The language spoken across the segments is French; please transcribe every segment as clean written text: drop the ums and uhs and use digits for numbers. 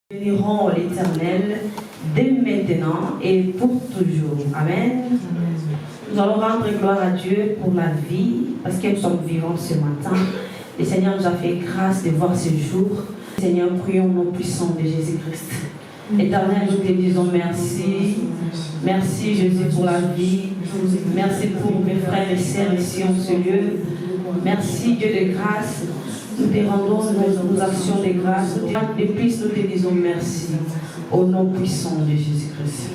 Bénirons l'Éternel dès maintenant et pour toujours. Amen. Nous allons rendre gloire à Dieu pour la vie, parce que nous sommes vivants ce matin. Le Seigneur nous a fait grâce de voir ce jour. Seigneur, prions au nom puissant de Jésus-Christ. Éternel, nous te disons merci. Merci Jésus pour la vie. Merci pour mes frères et sœurs ici en ce lieu. Merci Dieu de grâce. Nous te rendons nos actions de grâce. De plus, nous te disons merci au nom puissant de Jésus-Christ.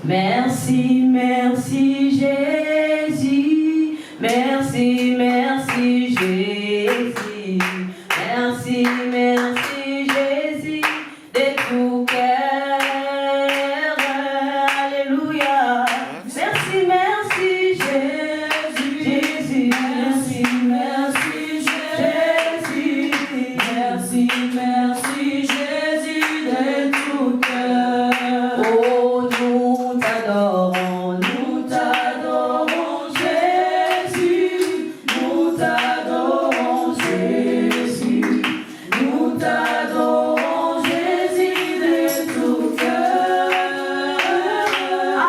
Merci, merci Jésus. Merci, merci Jésus. Merci, merci Jésus de tout cœur. Alléluia. Merci, merci Jésus. Jésus. Merci, merci Jésus. Merci, merci Jésus de tout cœur. Oh, nous t'adorons, Jésus. Nous t'adorons Jésus. Nous t'adorons Jésus de tout cœur.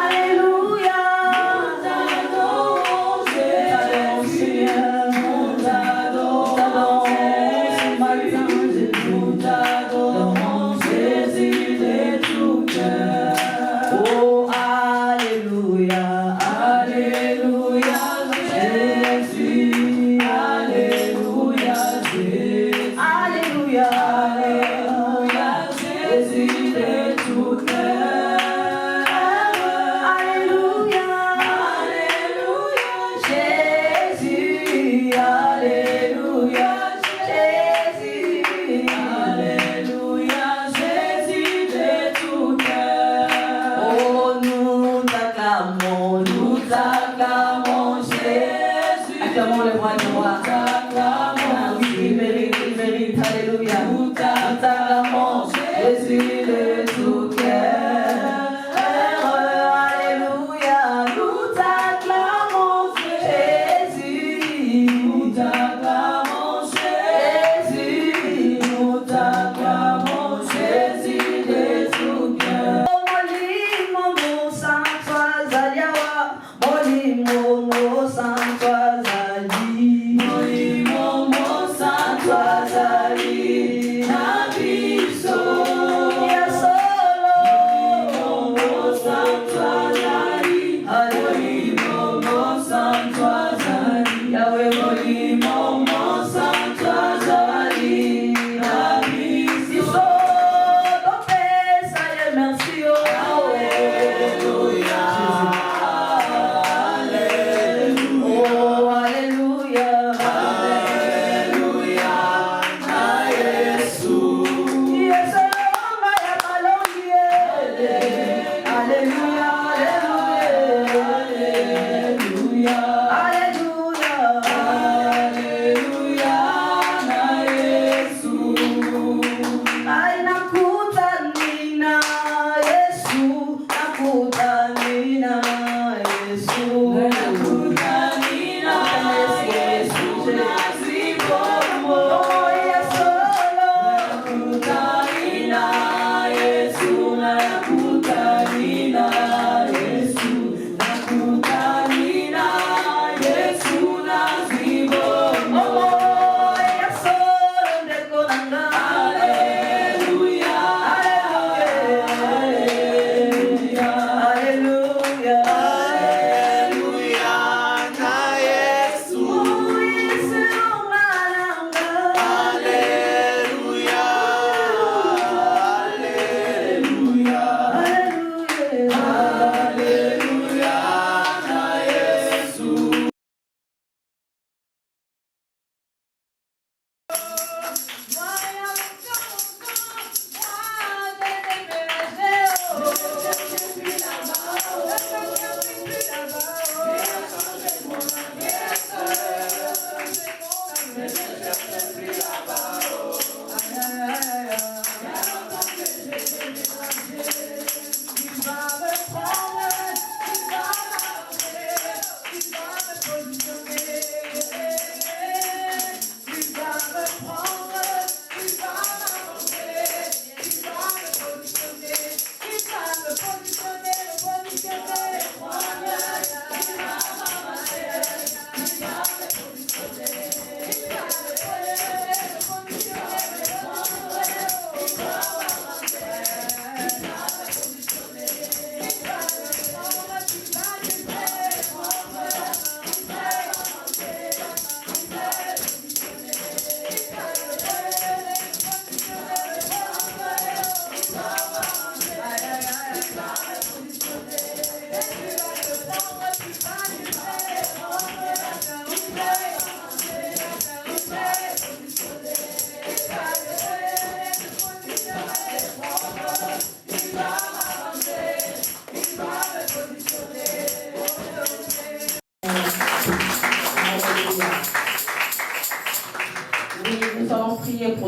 Alléluia. Nous t'adorons Jésus. Nous t'adorons ce matin. Nous t'adorons Jésus de tout cœur. Oh, alléluia. Alléluia Jésus. Alléluia Jésus. Alléluia. Alléluia Jésus de tout cœur. Alléluia. Alléluia Jésus. Alléluia Jésus. Alléluia Jésus de tout cœur. Oh, nous t'acclamons Jésus. Acclamons le roi des rois. Il mérite, alléluia. Nous t'acclamons Jésus de tout cœur. Alléluia. Nous t'acclamons Jésus. Nous t'acclamons Jésus. Nous t'acclamons Jésus de tout cœur. Molimo mo santo azaliawa. Molimo mo santo azali. Molimo mo santo azali. Na biso. Yes,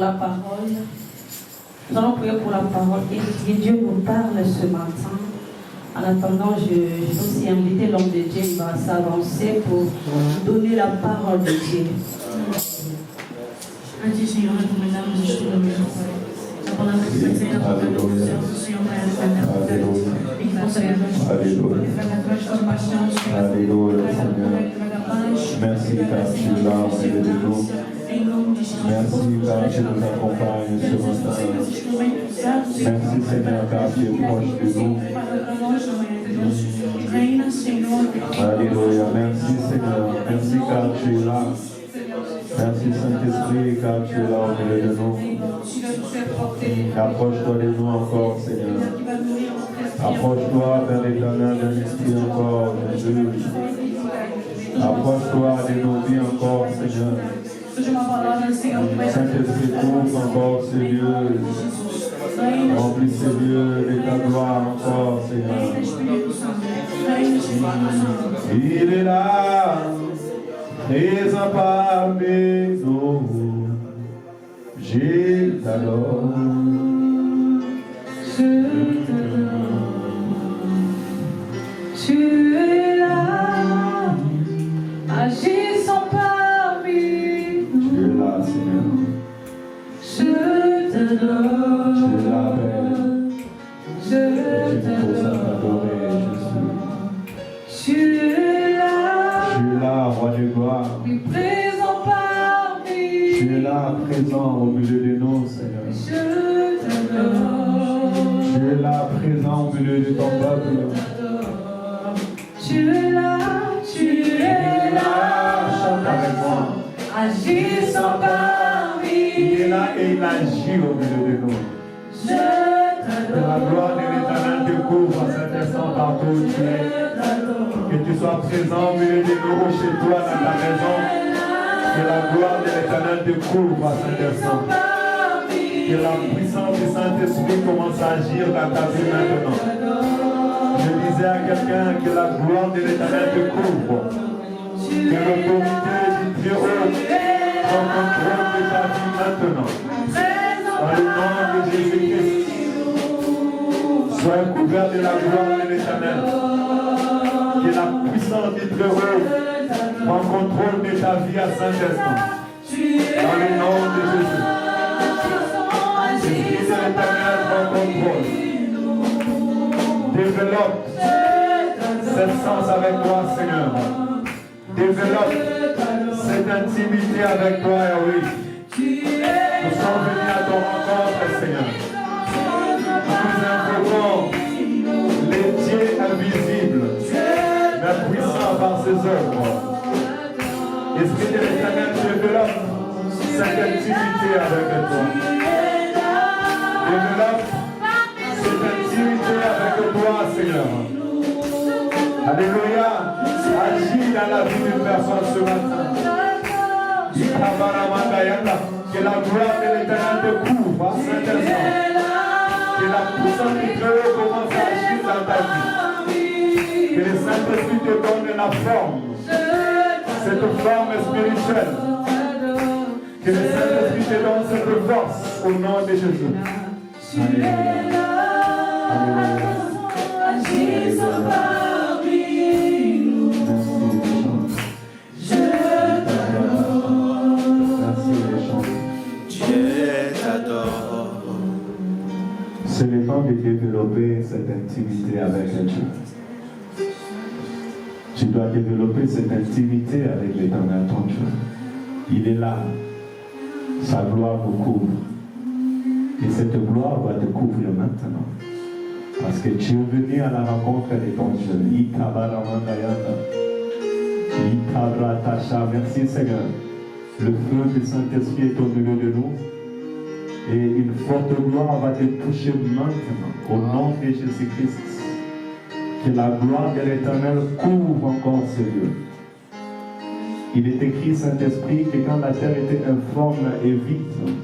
la parole. Nous allons prier pour la parole et que Dieu nous parle ce matin. En attendant, je vais aussi inviter l'homme de Dieu, il va s'avancer pour donner la parole de Dieu. Antes, Senhor, recomendamos o estudo da mesma coisa. A palavra que foi saída da boca do céu, o Senhor vai alimentar a verdade. E que possa traga transformação, Senhor. Aleluia, Senhor. Merci car tu es là au milieu de nous. Merci car tu nous accompagnes ce matin. Merci Seigneur car tu es proche de nous. Alléluia. Merci Seigneur. Merci car tu es là. Merci Saint-Esprit car tu es là au milieu de nous. Approche-toi de nous encore Seigneur. Approche-toi vers l'Éternel d'un esprit encore, Jésus. Approche-toi de nos vies encore Seigneur. Saint-Esprit couvre encore ces lieux. Remplis ces lieux de ta gloire encore Seigneur. Il est là. Présent parmi nous, je t'adore, Tu es là, agissant parmi nous. Tu es là, Seigneur. Je t'adore, Tu es là, Père. je t'adorer, Jésus. Tu es là, roi de gloire. présent parmi nous. Tu es là, présent au milieu de nous, Seigneur. Je t'adore. Tu es là, présent au milieu de ton peuple. Tu es là, Chante avec moi. agissant parmi Il est là et il agit au milieu de nous. Je Que la gloire de l'Éternel te couvre à cet instant partout où tu es. Que tu sois présent au milieu de nous, chez toi, dans ta maison. Que la gloire de l'Éternel te couvre à cet instant. Que la puissance du Saint-Esprit commence à agir dans ta vie maintenant. Je disais à quelqu'un que la gloire de l'Éternel te couvre. Que l'autorité du Dieu prend contrôle de ta vie maintenant. Dans le nom de Jésus-Christ, sois couvert de la gloire de l'Éternel. Que la puissance du Très-Haut prend contrôle de ta vie à cet instant. Dans le nom de Jésus. L'Esprit de l'Éternel prend contrôle. Développe cette sens avec toi, Seigneur. Développe cette intimité avec toi, oui. Nous sommes venus à ton rencontre, Seigneur. Nous invoquons les dieux invisibles, mais puissants par ses œuvres. Esprit de l'Éternel, développe cette intimité avec toi. Développe cette intimité avec toi, Seigneur. Alléluia. Agis dans la vie d'une personne ce matin. Que la gloire de l'Éternel te couvre à cet instant. Que la puissance du Très-Haut commence à agir dans ta vie. Que le Saint-Esprit te donne la forme. Cette forme spirituelle. Que le Saint-Esprit te donne cette force au nom de Jésus. Alléluia. Alléluia. C'est le temps de développer cette intimité avec Dieu. Tu dois développer cette intimité avec l'Éternel, ton Dieu. Il est là. Sa gloire vous couvre. Et cette gloire va te couvrir maintenant. Parce que tu es venu à la rencontre de ton Dieu. Merci Seigneur. Le feu du Saint-Esprit est au milieu de nous. Et une forte gloire va te toucher maintenant. Au nom de Jésus-Christ. Que la gloire de l'Éternel couvre encore ce lieu. Il est écrit, Saint-Esprit, que quand la terre était informe et vide,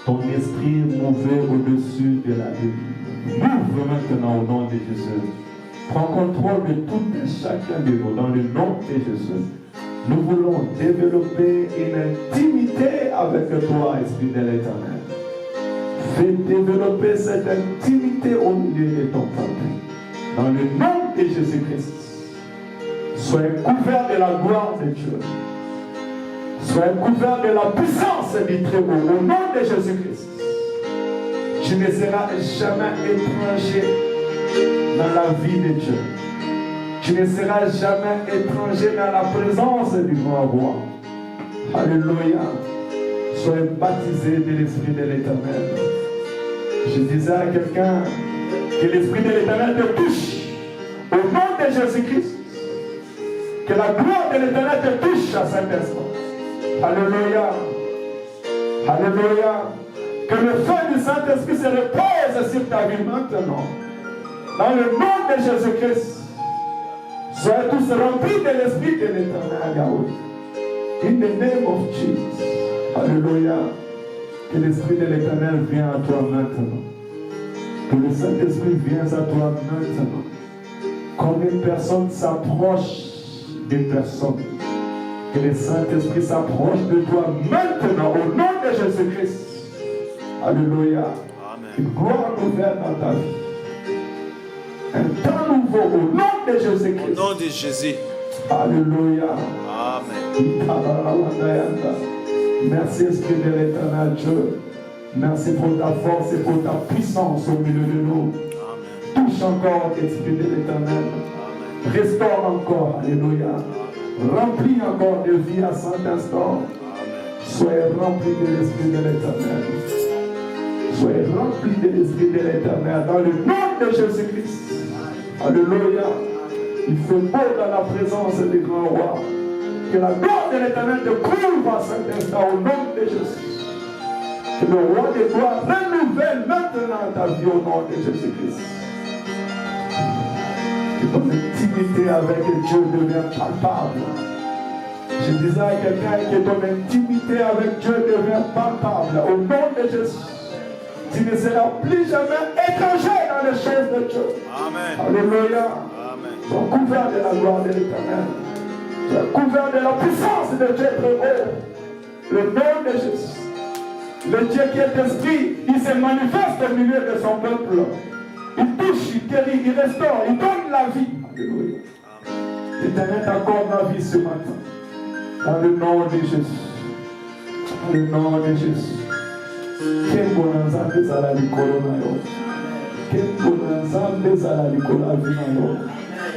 ton esprit mouvait au-dessus de la vie. Mouvre maintenant au nom de Jésus. Prends contrôle de tout et chacun de vous dans le nom de Jésus. Nous voulons développer une intimité avec toi, Esprit de l'Éternel. Fais développer cette intimité au milieu de ton peuple. Dans le nom de Jésus-Christ. Soyez couverts de la gloire de Dieu. Soyez couverts de la puissance du Très-Haut. Au nom de Jésus-Christ. Tu ne seras jamais étranger dans la vie de Dieu. Tu ne seras jamais étranger dans la présence du grand roi. Alléluia. Soyez baptisés de l'Esprit de l'Éternel. Je disais à quelqu'un que l'Esprit de l'Éternel te touche. Au nom de Jésus-Christ. Que la gloire de l'Éternel te touche à cet instant. Alléluia. Alléluia. Que le feu du Saint-Esprit se repose sur ta vie maintenant. Dans le nom de Jésus-Christ. Soyez tous remplis de l'Esprit de l'Éternel, Yahweh. In the name of Jesus. Alléluia. Que l'Esprit de l'Éternel vienne à toi maintenant. Que le Saint-Esprit vienne à toi maintenant. Quand une personne s'approche d'une personne, que le Saint-Esprit s'approche de toi maintenant au nom de Jésus-Christ. Alléluia. Une gloire nouvelle dans ta vie. Un temps nouveau au nom de Jésus-Christ. Au nom de Jésus. Alléluia. Amen. Merci Esprit de l'Éternel Dieu. Merci pour ta force et pour ta puissance au milieu de nous. Amen. Touche encore Esprit de l'Éternel. Restaure encore. Alléluia. Remplis encore de vie à cet instant. Soyez remplis de l'Esprit de l'Éternel. Soyez remplis de l'Esprit de l'Éternel. Dans le nom de Jésus-Christ. Alléluia. Il fait beau dans la présence du grand roi. Que la gloire de l'Éternel te couvre à cet instant au nom de Jésus. Que le roi de gloire renouvelle maintenant ta vie au nom de Jésus-Christ. Que ton intimité avec Dieu devient palpable. Je disais à quelqu'un que ton intimité avec Dieu devient palpable au nom de Jésus. Tu ne seras plus jamais étranger dans les choses de Dieu. Amen. Alléluia. Amen. Sois couvert de la gloire de l'Éternel. Sois couvert de la puissance de Dieu très haut. Le nom de Jésus. Le Dieu qui est esprit, il se manifeste au milieu de son peuple. Il touche, il guérit, il restaure, il donne la vie. Alléluia. L'Éternel t'accorde la vie ce matin. Dans le nom de Jésus. Dans le nom de Jésus. Quel bon ensemble ça la corona. Quel bon ensemble ça la corona.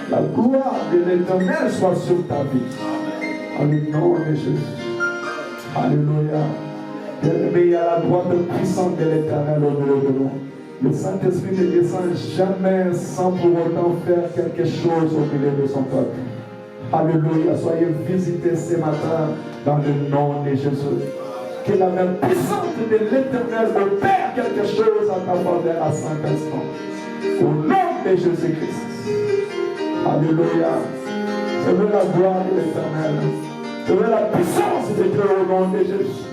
La gloire de l'Éternel soit sur ta vie. Dans le nom de Jésus. Alléluia. Bien-aimé, il y a la droite puissante de l'Éternel au milieu de nous. Le Saint-Esprit ne descend jamais sans pour autant faire quelque chose au milieu de son peuple. Alléluia. Soyez visités ce matin dans le nom de Jésus. Que la main puissante de l'Éternel opère quelque chose à ta faveur à cet instant. Au nom de Jésus-Christ. Alléluia. Je veux la gloire de l'Éternel. Je veux la puissance de Dieu au nom de Jésus.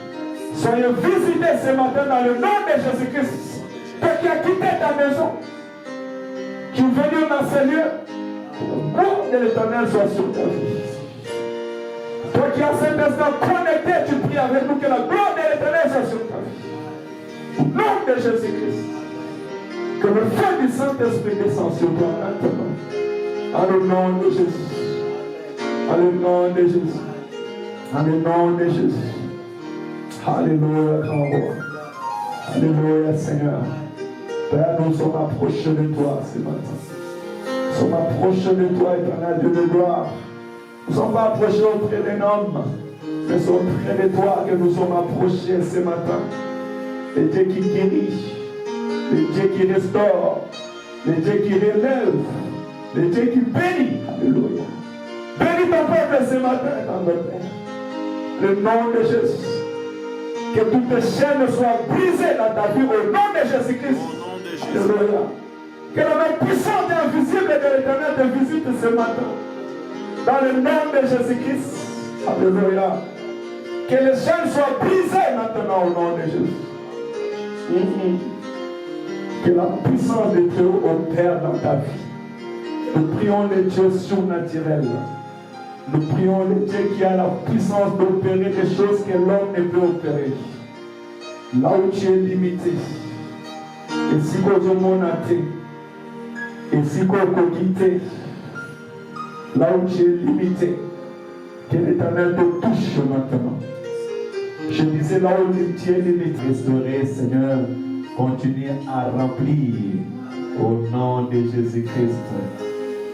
Soyez visités ce matin dans le nom de Jésus-Christ. Toi qui as quitté ta maison, qui es venu dans ce lieu, la gloire de l'Éternel soit sur ta vie. Toi qui as cet instant connecté, tu pries avec nous que la gloire de l'Éternel soit sur ta vie. Au nom de Jésus-Christ. Que le feu du Saint-Esprit descende sur toi maintenant. En le nom de Jésus. En le nom de Jésus. En le nom de Jésus. Alléluia, grand roi. Alléluia, Seigneur. Père, nous sommes approchés de toi ce matin. Nous sommes approchés de toi, éternel Dieu de gloire. Nous ne sommes pas approchés auprès d'un homme, mais c'est auprès de toi que nous sommes approchés ce matin. Le Dieu qui guérit, le Dieu qui restaure, le Dieu qui relève, le Dieu qui bénit. Alléluia. Bénis ton peuple ce matin, dans notre Père. Le nom de Jésus. Que toutes les chaînes soient brisées dans ta vie au nom de Jésus-Christ. Alléluia. Que la main puissante et invisible de l'Éternel te visite ce matin. Dans le nom de Jésus-Christ. Alléluia. Que les chaînes soient brisées maintenant au nom de Jésus. Que la puissance de Dieu opère dans ta vie. Nous prions le Dieu surnaturel. Nous prions le Dieu qui a la puissance d'opérer des choses que l'homme ne peut opérer. Là où tu es limité, Et si vous avez monaté, et si vous avez quitté, là où tu es limité, que l'Éternel te touche maintenant. Je disais là où tu es limité, restaurer, Seigneur, continue à remplir au nom de Jésus-Christ.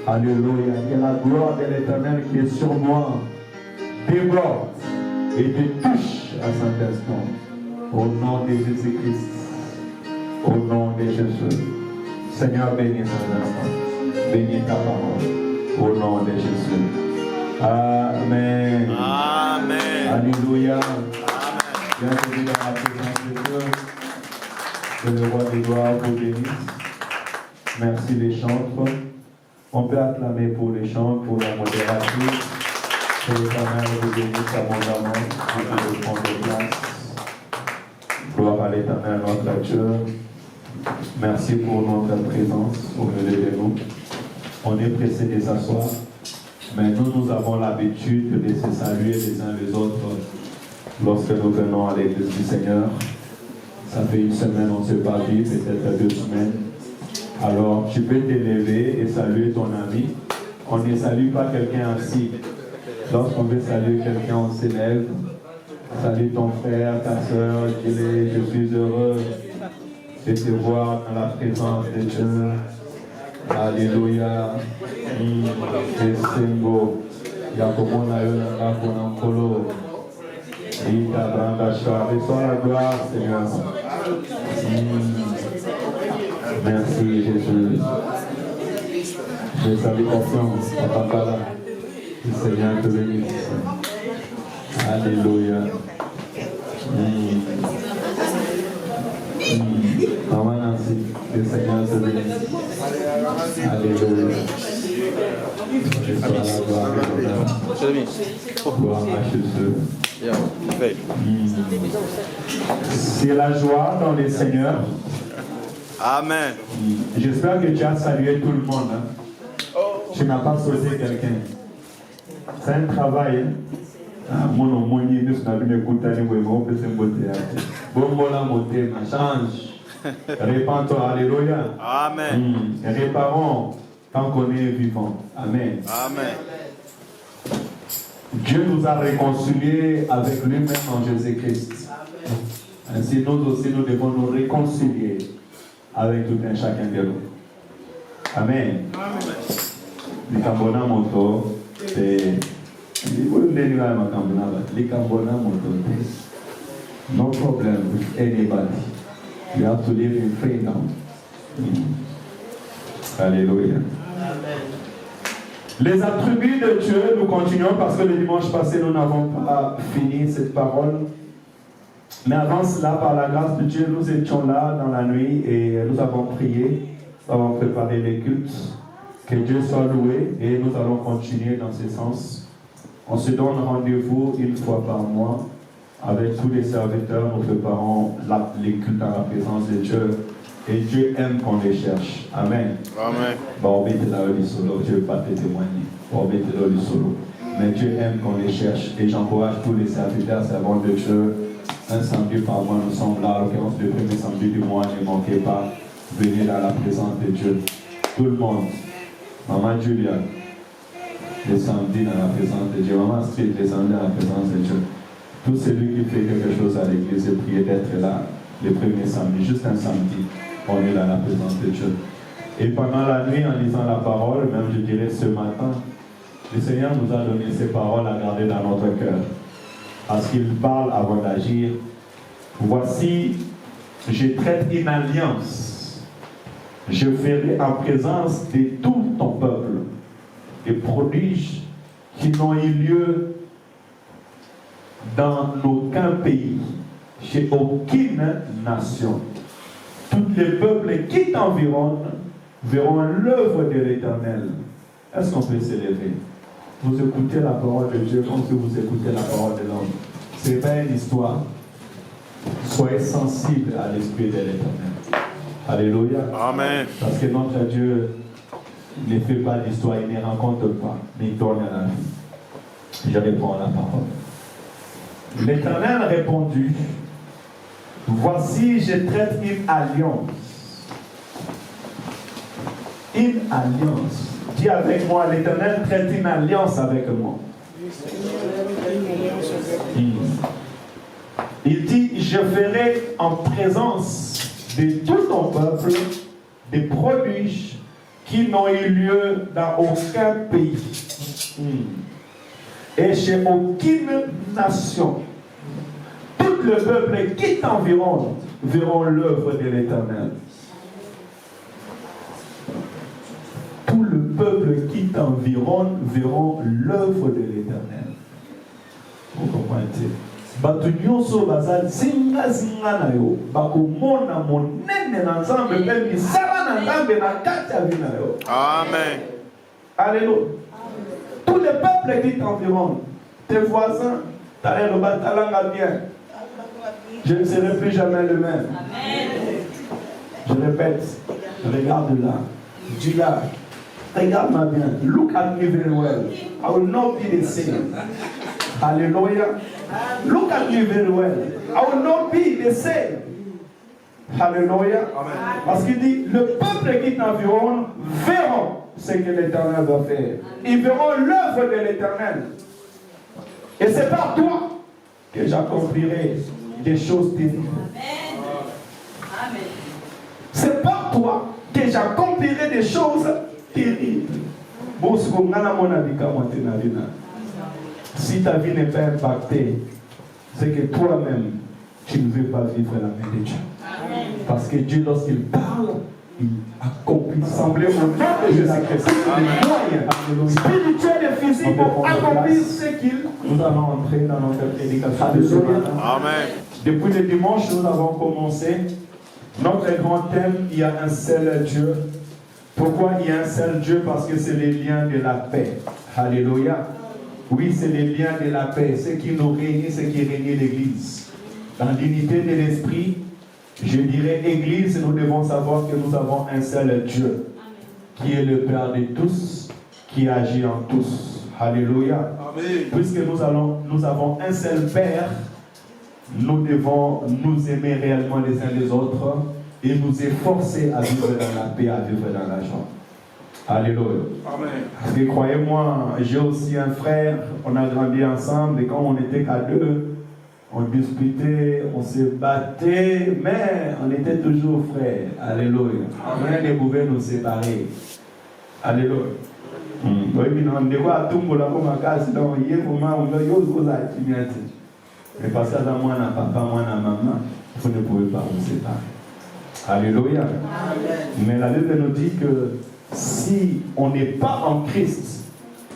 Alléluia. Que la gloire de l'Éternel qui est sur moi déborde et te touche à cet instant. Au nom de Jésus-Christ. Au nom de Jésus. Seigneur, bénis cet instant. Bénis ta parole. Au nom de Jésus. Amen. Amen. Alléluia. Bienvenue dans la présence de Dieu. Que le roi des gloires vous bénisse. Merci les chantres. On peut acclamer pour les chants, pour la modératrice. Que l'Éternel vous bénisse abondamment. Vous pouvez prendre place. Gloire à l'Éternel, notre Dieu. Merci pour notre présence au milieu de nous. On est pressé de s'asseoir. Mais nous avons l'habitude de se saluer les uns les autres lorsque nous venons à l'église du Seigneur. Ça fait une semaine, on ne s'est pas vu, peut-être 2 semaines. Alors, tu peux t'élever et saluer ton ami. On ne salue pas quelqu'un assis. Lorsqu'on veut saluer quelqu'un, on s'élève. Salue ton frère, ta soeur, dis-le, je suis heureux de te voir dans la présence de Dieu. Alléluia. C'est beau. Yakomo na yona konankolo. Ita branda shwa. Reçois la gloire, Seigneur. Merci Jésus. Mes salutations, Papa là. Le Seigneur te bénisse. Alléluia. Maman Nancy, le Seigneur te bénisse. Alléluia. Gloire à Jésus. C'est la joie dans le Seigneur. Amen. J'espère que tu as salué tout le monde. Hein? Tu n'as pas sauté quelqu'un. C'est un travail. Change. Répands-toi. Alléluia. Amen. Réparons tant qu'on est vivant. Amen. Amen. Dieu nous a réconciliés avec lui-même en Jésus-Christ. Ainsi, nous aussi, nous devons nous réconcilier avec tout un chacun de nous. Amen. No problem with anybody. You have to live in freedom. Alléluia. Les attributs de Dieu, nous continuons parce que le dimanche passé, nous n'avons pas fini cette parole. Mais avant cela, par la grâce de Dieu, nous étions là dans la nuit et nous avons prié, nous avons préparé les cultes. Que Dieu soit loué et nous allons continuer dans ce sens. On se donne rendez-vous une fois par mois avec tous les serviteurs. Nous préparons les cultes dans la présence de Dieu. Et Dieu aime qu'on les cherche. Amen. Amen. Je ne vais pas te témoigner. Mais Dieu aime qu'on les cherche. Et j'encourage tous les serviteurs, servants de Dieu. Un samedi par mois, nous sommes là. À l'occurrence, le premier samedi du mois, ne manquez pas. Venez dans la présence de Dieu. Tout le monde. Maman Julia, le samedi dans la présence de Dieu. Maman Street, le samedi dans la présence de Dieu. Tout celui qui fait quelque chose à l'église est prié d'être là le premier samedi, juste un samedi. On est dans la présence de Dieu. Et pendant la nuit, en lisant la parole, même je dirais ce matin, le Seigneur nous a donné ces paroles à garder dans notre cœur. Parce qu'il parle avant d'agir. Voici, je traite une alliance. Je ferai en présence de tout ton peuple des prodiges qui n'ont eu lieu dans aucun pays, chez aucune nation. Tous les peuples qui t'environnent verront l'œuvre de l'Éternel. Est-ce qu'on peut s'élever? Vous écoutez la parole de Dieu comme si vous écoutez la parole de l'homme. Ce n'est pas une histoire. Soyez sensibles à l'Esprit de l'Éternel. Alléluia. Amen. Parce que notre Dieu ne fait pas d'histoire, il ne rencontre pas, mais il donne à la vie. Je réponds à la parole. L'Éternel répondit, voici, je traite une alliance une alliance. Dis avec moi, l'Éternel traite une alliance avec moi. Il dit, je ferai en présence de tout ton peuple des prodiges qui n'ont eu lieu dans aucun pays et chez aucune nation. Tout le peuple qui t'environne verront l'œuvre de l'Éternel. Tout le peuple qui t'environne verront l'œuvre de l'Éternel. Vous comprenez? Bato nyonso bazali zinga na yo bakomona monene na nzambe mpe misala na nzambe na kati ya vie na yo. Amen. Alléluia. Tous les peuples qui t'environnent, tes voisins, talanga bien. Je ne serai plus jamais le même. Amen. Je répète, regarde là, dis là, regarde-moi bien. Look at me very well. I will not be the same. Hallelujah. Look at me very well. I will not be the same. Hallelujah. Amen. Parce qu'il dit, le peuple qui t'environne verront ce que l'Éternel va faire. Ils verront l'œuvre de l'Éternel. Et c'est par toi que j'accomplirai des choses terribles. Amen. C'est par toi que j'accomplirai des choses terribles. Si ta vie n'est pas impactée, c'est que toi-même, tu ne veux pas vivre la main de Dieu. Amen. Parce que Dieu, lorsqu'il parle, il accomplit. Semblez au nom de Jésus-Christ. Les moyens spirituels et physiques pour accomplir ce qu'il. Nous allons entrer dans notre prédication de ce matin. Amen. Depuis le dimanche, nous avons commencé. Notre grand thème, il y a un seul Dieu. Pourquoi il y a un seul Dieu? Parce que c'est les liens de la paix. Alléluia. Oui, c'est les liens de la paix. Ce qui nous réunit, ce qui réunit l'Église. Dans l'unité de l'Esprit, je dirais Église, nous devons savoir que nous avons un seul Dieu. Qui est le Père de tous, qui agit en tous. Alléluia. Amen. Puisque nous avons un seul Père, nous devons nous aimer réellement les uns les autres et nous efforcer à vivre dans la paix, à vivre dans la joie. Alléluia. Amen. Parce que croyez-moi, j'ai aussi un frère, on a grandi ensemble et quand on était qu'à deux, on discutait, on se battait, mais on était toujours frères. Alléluia. Rien ne pouvait nous séparer. Alléluia. Mais parce que dans moi, papa, moi, maman, vous ne pouvez pas vous séparer. Alléluia. Amen. Mais la Bible nous dit que si on n'est pas en Christ,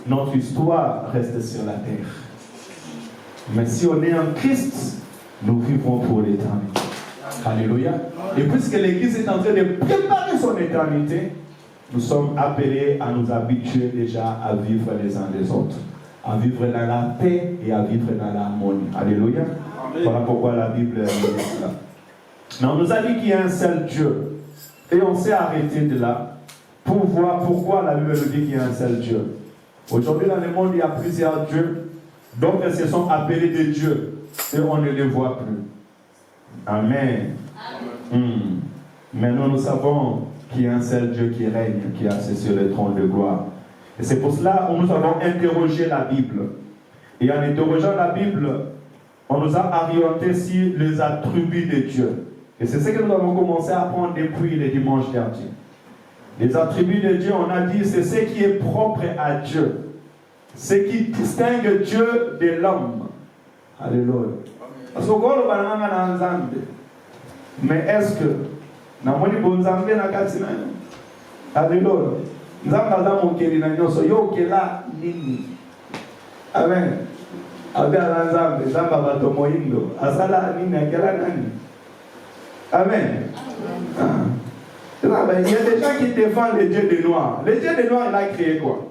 notre histoire reste sur la terre. Mais si on est en Christ, nous vivons pour l'éternité. Alléluia. Et puisque l'Église est en train de préparer son éternité, nous sommes appelés à nous habituer déjà à vivre les uns les autres. À vivre dans la paix et à vivre dans l'harmonie. Alléluia. Amen. Voilà pourquoi la Bible dit cela. Mais on nous a dit qu'il y a un seul Dieu. Et on s'est arrêté de là pour voir pourquoi la Bible nous dit qu'il y a un seul Dieu. Aujourd'hui dans le monde, il y a plusieurs dieux. D'autres se sont appelés des dieux. Et on ne les voit plus. Amen. Mais nous savons qu'il y a un seul Dieu qui règne, qui est assis sur le trône de gloire. Et c'est pour cela que nous avons interrogé la Bible. Et en interrogeant la Bible, on nous a orienté sur les attributs de Dieu. Et c'est ce que nous avons commencé à apprendre depuis le dimanche dernier. Les attributs de Dieu, on a dit, c'est ce qui est propre à Dieu. Ce qui distingue Dieu de l'homme. Alléluia. Parce que mais est-ce que alléluia. Amen. Amen. Il y a des gens qui défendent le Dieu des Noirs. Le Dieu des Noirs, il a créé quoi?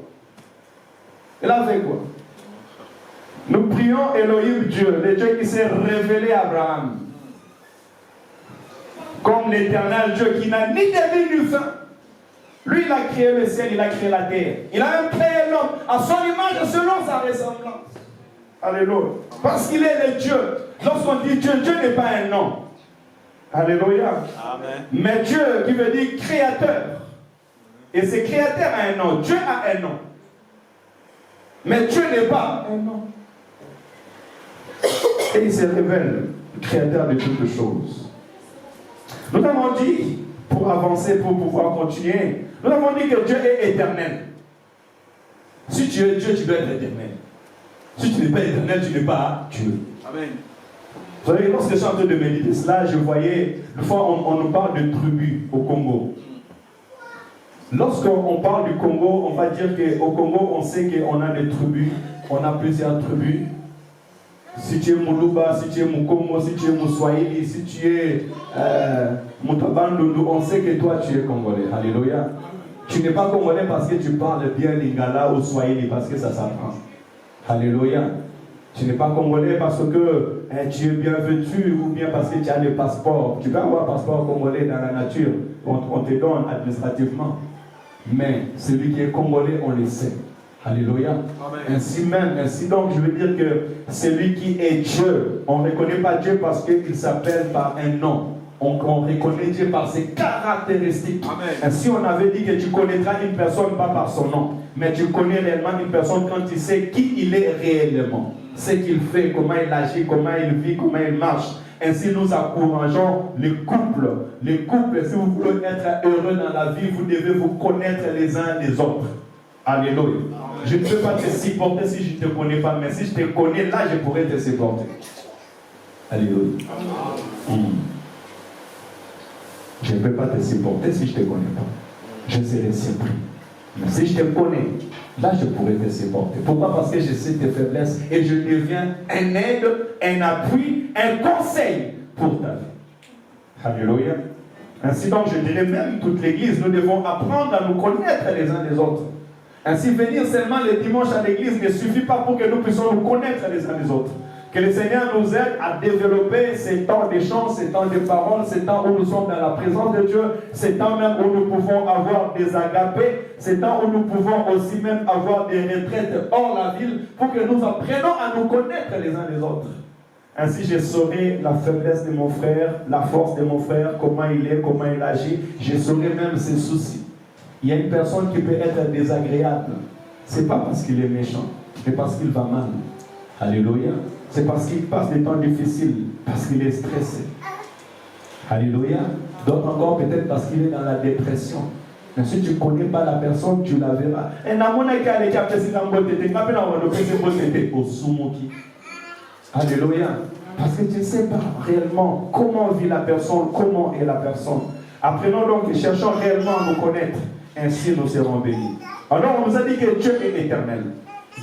Il a fait quoi? Nous prions Elohim Dieu, le Dieu qui s'est révélé à Abraham. Comme l'éternel Dieu qui n'a ni début ni fin. Lui, il a créé le ciel, il a créé la terre. Il a même créé l'homme à son image et selon sa ressemblance. Alléluia. Parce qu'il est le Dieu. Lorsqu'on dit Dieu, Dieu n'est pas un nom. Alléluia. Amen. Mais Dieu qui veut dire créateur. Et ce créateur a un nom. Dieu a un nom. Mais Dieu n'est pas un nom. Et il se révèle, le créateur de toutes choses. Nous avons dit, pour avancer, pour pouvoir continuer, nous avons dit que Dieu est éternel. Si tu es Dieu, tu dois être éternel. Si tu n'es pas éternel, tu n'es pas Dieu. Amen. Vous savez, lorsque je suis en train de méditer cela, je voyais, une fois on nous parle de tribus au Congo. Lorsqu'on parle du Congo, on va dire qu'au Congo, on sait qu'on a des tribus, on a plusieurs tribus. Si tu es Moulouba, si tu es Mukongo, si tu es Mouswahili, si tu es Moutabandundu, on sait que toi tu es Congolais. Alléluia. Tu n'es pas Congolais parce que tu parles bien Lingala ou Swahili, parce que ça s'apprend. Alléluia. Tu n'es pas Congolais parce que tu es bien vêtu ou bien parce que tu as le passeport. Tu peux avoir un passeport congolais dans la nature. On te donne administrativement. Mais celui qui est Congolais, on le sait. Alléluia. Ainsi même, ainsi donc, je veux dire que celui qui est Dieu, on ne reconnaît pas Dieu parce qu'il s'appelle par un nom. On reconnaît Dieu par ses caractéristiques. Amen. Ainsi, on avait dit que tu connaîtras une personne pas par son nom, mais tu connais réellement une personne quand tu sais qui il est réellement, ce qu'il fait, comment il agit, comment il vit, comment il marche. Ainsi, nous encourageons les couples. Les couples, si vous voulez être heureux dans la vie, vous devez vous connaître les uns les autres. Alléluia. Je ne peux pas te supporter si je ne te connais pas, mais si je te connais, là, je pourrais te supporter. Alléluia. Je ne peux pas te supporter si je ne te connais pas. Je serai surpris. Mais si je te connais, là, je pourrais te supporter. Pourquoi? Parce que je sais tes faiblesses et je deviens un aide, un appui, un conseil pour ta vie. Alléluia. Ainsi donc, je dirais même toute l'Église, nous devons apprendre à nous connaître les uns les autres. Ainsi, venir seulement le dimanche à l'église ne suffit pas pour que nous puissions nous connaître les uns les autres. Que le Seigneur nous aide à développer ces temps d'échange, ces temps de parole, ces temps où nous sommes dans la présence de Dieu, ces temps même où nous pouvons avoir des agapés, ces temps où nous pouvons aussi même avoir des retraites hors la ville, pour que nous apprenions à nous connaître les uns les autres. Ainsi, je saurai la faiblesse de mon frère, la force de mon frère, comment il est, comment il agit. Je saurai même ses soucis. Il y a une personne qui peut être désagréable. Ce n'est pas parce qu'il est méchant, mais parce qu'il va mal. Alléluia. C'est parce qu'il passe des temps difficiles, parce qu'il est stressé. Alléluia. D'autres encore peut-être parce qu'il est dans la dépression. Mais si tu ne connais pas la personne, tu la verras. Alléluia. Parce que tu ne sais pas réellement comment vit la personne, comment est la personne. Apprenons donc et cherchons réellement à nous connaître. Ainsi nous serons bénis. Alors on nous a dit que Dieu est éternel.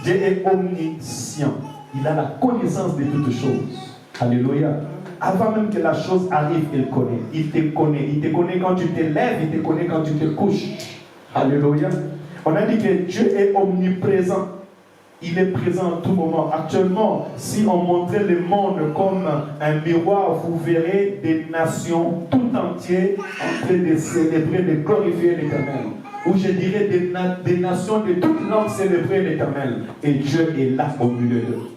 Dieu est omniscient. Il a la connaissance de toutes choses. Alléluia. Avant même que la chose arrive, il connaît. Il te connaît. Il te connaît quand tu te lèves, il te connaît quand tu te couches. Alléluia. On a dit que Dieu est omniprésent. Il est présent en tout moment. Actuellement, si on montrait le monde comme un miroir, vous verrez des nations tout entières en train de célébrer, de glorifier l'Éternel. Ou je dirais des nations de toutes langues célébrer l'Éternel. Et Dieu est là au milieu d'eux.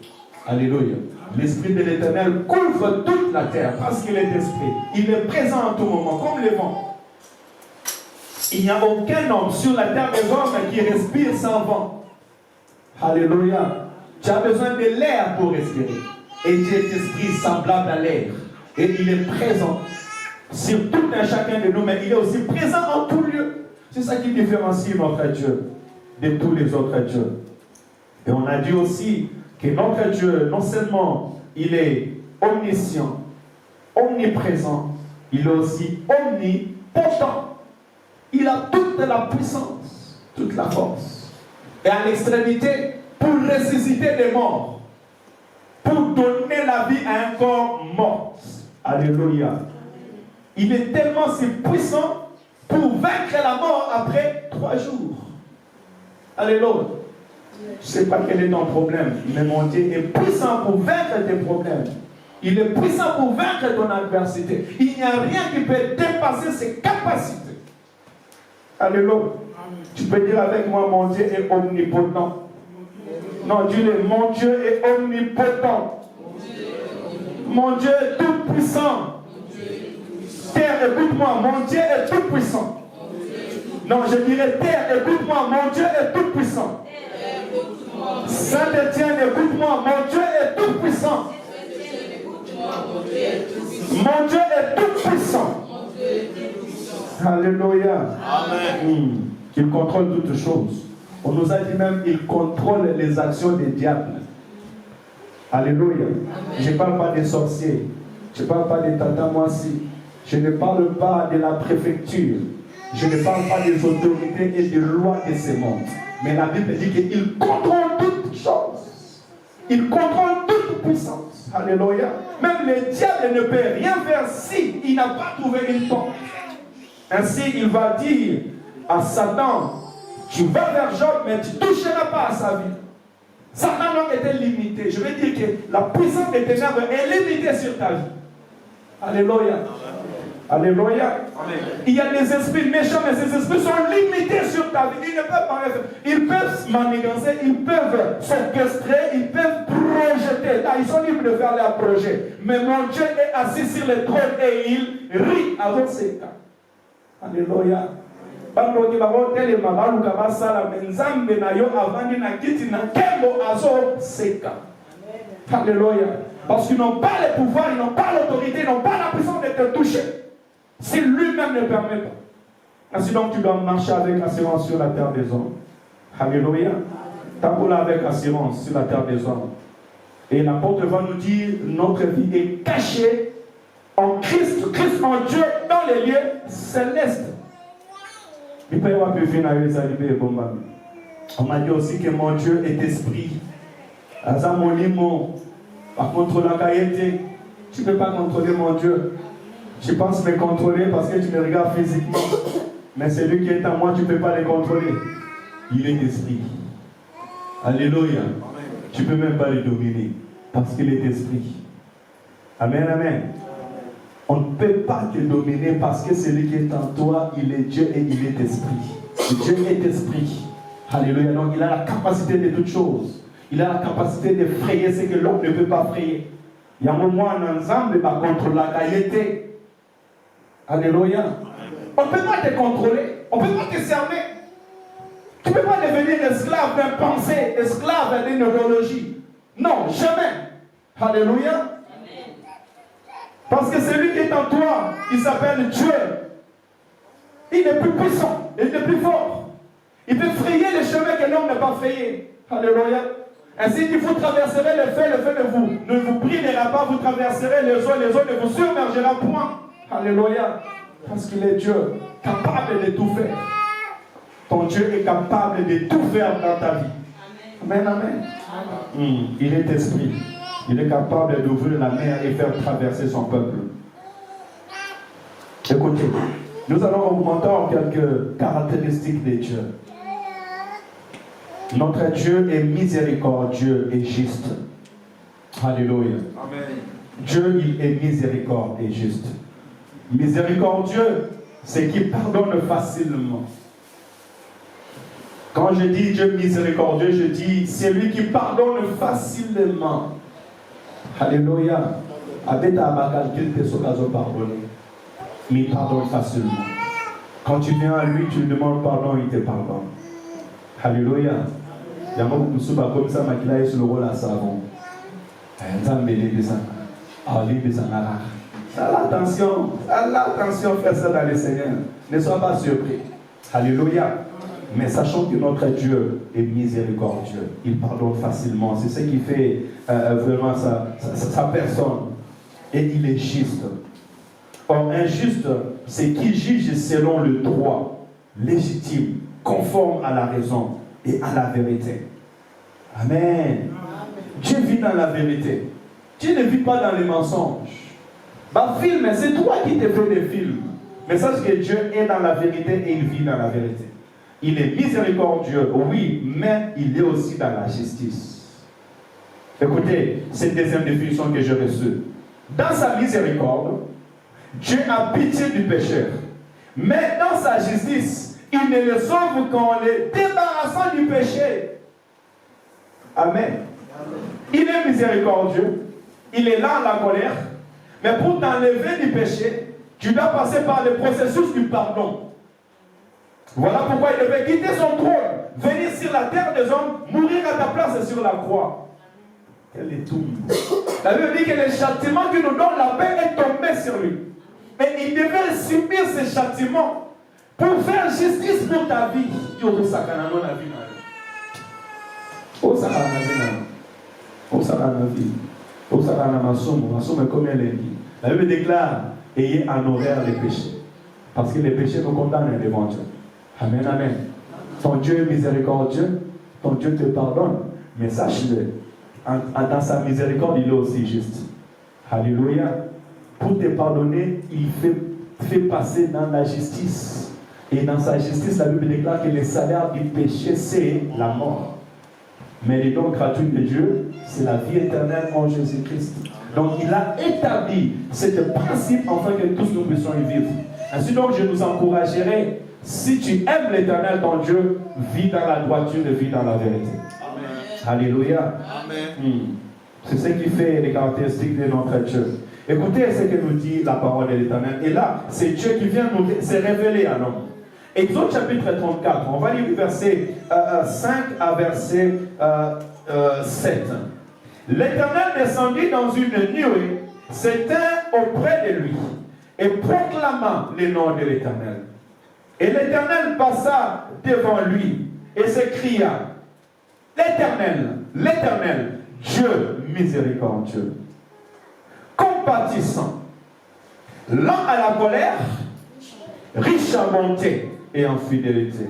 Alléluia. L'Esprit de l'Éternel couvre toute la terre parce qu'il est esprit. Il est présent en tout moment, comme le vent. Il n'y a aucun homme sur la terre des hommes qui respire sans vent. Alléluia. Tu as besoin de l'air pour respirer. Et Dieu est esprit semblable à l'air. Et il est présent sur tout un chacun de nous, mais il est aussi présent en tout lieu. C'est ça qui différencie notre Dieu de tous les autres dieux. Et on a dit aussi que notre Dieu, non seulement il est omniscient, omniprésent, il est aussi omnipotent. Il a toute la puissance, toute la force. Et à l'extrémité, pour ressusciter des morts, pour donner la vie à un corps mort. Alléluia. Il est tellement si puissant pour vaincre la mort après 3 jours. Alléluia. Je ne sais pas quel est ton problème, mais mon Dieu est puissant pour vaincre tes problèmes. Il est puissant pour vaincre ton adversité. Il n'y a rien qui peut dépasser ses capacités. Alléluia. Tu peux dire avec moi, mon Dieu est omnipotent. Non, dis-le, mon Dieu est omnipotent. Mon Dieu est tout puissant. Terre, écoute-moi, mon Dieu est tout puissant. Non, je dirais terre, écoute-moi, mon Dieu est tout puissant. Saint-Étienne, écoute-moi, mon Dieu est tout puissant. Mon Dieu est tout puissant. Alléluia. Amen. Qu'il contrôle toutes choses. On nous a dit même qu'il contrôle les actions des diables. Alléluia. Je ne parle pas des sorciers. Je ne parle pas des tatamoissis. Je ne parle pas de la préfecture. Je ne parle pas des autorités et des lois de ce monde. Mais la Bible dit qu'il contrôle toutes choses. Il contrôle toute puissance. Alléluia. Même le diable ne peut rien faire si il n'a pas trouvé une porte. Ainsi, il va dire à Satan, tu vas vers Job, mais tu ne toucheras pas à sa vie. Satan donc était limité. Je veux dire que la puissance des ténèbres est limitée sur ta vie. Alléluia. Alléluia. Amen. Il y a des esprits méchants, mais ces esprits sont limités sur ta vie. Ils ne peuvent pas rester. Ils peuvent manigancer, ils peuvent s'orchestrer, ils peuvent projeter. Là, ils sont libres de faire leurs projets. Mais mon Dieu est assis sur le trône et il rit avec ses cas. Alléluia. Alléluia. Parce qu'ils n'ont pas le pouvoir, ils n'ont pas l'autorité, ils n'ont pas la puissance de te toucher. Si lui-même ne permet pas. Ainsi donc tu dois marcher avec assurance sur la terre des hommes. Alléluia. Taboula avec assurance sur la terre des hommes. Et l'apôtre va nous dire notre vie est cachée en Christ, Christ en Dieu, dans les lieux célestes. On m'a dit aussi que mon Dieu est esprit. Par contre, la caïté, tu ne peux pas contrôler mon Dieu. Tu penses me contrôler parce que tu me regardes physiquement. Mais celui qui est en moi, tu ne peux pas le contrôler. Il est esprit. Alléluia. Tu ne peux même pas le dominer parce qu'il est esprit. Amen, amen. On ne peut pas te dominer parce que celui qui est en toi, il est Dieu et il est esprit. Dieu est esprit. Alléluia. Donc il a la capacité de toutes choses. Il a la capacité de frayer ce que l'homme ne peut pas frayer. Il y a un moment ensemble contre la qualité. Alléluia. On ne peut pas te contrôler. On ne peut pas te cerner. Tu ne peux pas devenir esclave d'un pensée, esclave d'une idéologie. Non, jamais. Alléluia. Parce que celui qui est en toi, il s'appelle Dieu. Il est plus puissant, il est plus fort. Il peut frayer les chemins que l'homme n'a pas frayés. Alléluia. Ainsi qu'il vous traverserez le feu ne vous brûlera pas, vous traverserez les eaux ne vous submergera point. Alléluia. Parce qu'il est Dieu, capable de tout faire. Ton Dieu est capable de tout faire dans ta vie. Amen, amen. Il est esprit. Il est capable d'ouvrir la mer et faire traverser son peuple. Écoutez, nous allons augmenter quelques caractéristiques de Dieu. Notre Dieu est miséricordieux et juste. Alléluia. Amen. Dieu, il est miséricordieux et juste. Miséricordieux, c'est qu'il pardonne facilement. Quand je dis Dieu miséricordieux, je dis c'est lui qui pardonne facilement. Alléluia. Avec ta calcul, tes occasions pardonner. Mais il pardonne facilement. Quand tu viens à lui, tu lui demandes pardon, il te pardonne. Alléluia. Il y a beaucoup de choses comme ça, mais il sur le rôle à savon. Attention, fais ça dans le Seigneur. Ne sois pas surpris. Alléluia. Mais sachant que notre Dieu est miséricordieux, il pardonne facilement. C'est ce qui fait vraiment sa personne. Et il est juste. Or, injuste, c'est qui juge selon le droit, légitime, conforme à la raison et à la vérité. Amen. Dieu vit dans la vérité. Dieu ne vit pas dans les mensonges. Film, c'est toi qui te fais des films. Mais sache que Dieu est dans la vérité et il vit dans la vérité. Il est miséricordieux, oui, mais il est aussi dans la justice. Écoutez, cette deuxième définition que j'ai reçue. Dans sa miséricorde, Dieu a pitié du pécheur. Mais dans sa justice, il ne le sauve qu'en le débarrassant du péché. Amen. Il est miséricordieux. Il est là en la colère. Mais pour t'enlever du péché, tu dois passer par le processus du pardon. Voilà pourquoi il devait quitter son trône, venir sur la terre des hommes, mourir à ta place sur la croix. Quel est tout. La Bible dit que le châtiment qui nous donne la paix est tombé sur lui. Mais il devait subir ce châtiment pour faire justice pour ta vie. La Bible déclare, ayez en horreur les péchés. Parce que les péchés nous condamnent devant Dieu. Amen, amen. Ton Dieu est miséricordieux, ton Dieu te pardonne. Mais sache-le, dans sa miséricorde, il est aussi juste. Alléluia. Pour te pardonner, il fait passer dans la justice. Et dans sa justice, la Bible déclare que le salaire du péché, c'est la mort. Mais le don gratuit de Dieu, c'est la vie éternelle en Jésus-Christ. Donc il a établi ce principe afin que tous nous puissions y vivre. Ainsi donc, je nous encouragerai, si tu aimes l'Éternel ton Dieu, vis dans la droiture et vis dans la vérité. Amen. Alléluia. Amen. C'est ce qui fait les caractéristiques de notre Dieu. Écoutez ce que nous dit la parole de l'Éternel. Et là, c'est Dieu qui vient nous se révéler à l'homme. Exode chapitre 34, on va lire du verset 5 à verset 7. L'Éternel descendit dans une nuée, s'éteint auprès de lui et proclama le nom de l'Éternel. Et l'Éternel passa devant lui et s'écria, l'Éternel, l'Éternel, Dieu miséricordieux, compatissant, lent à la colère, riche en bonté et en fidélité.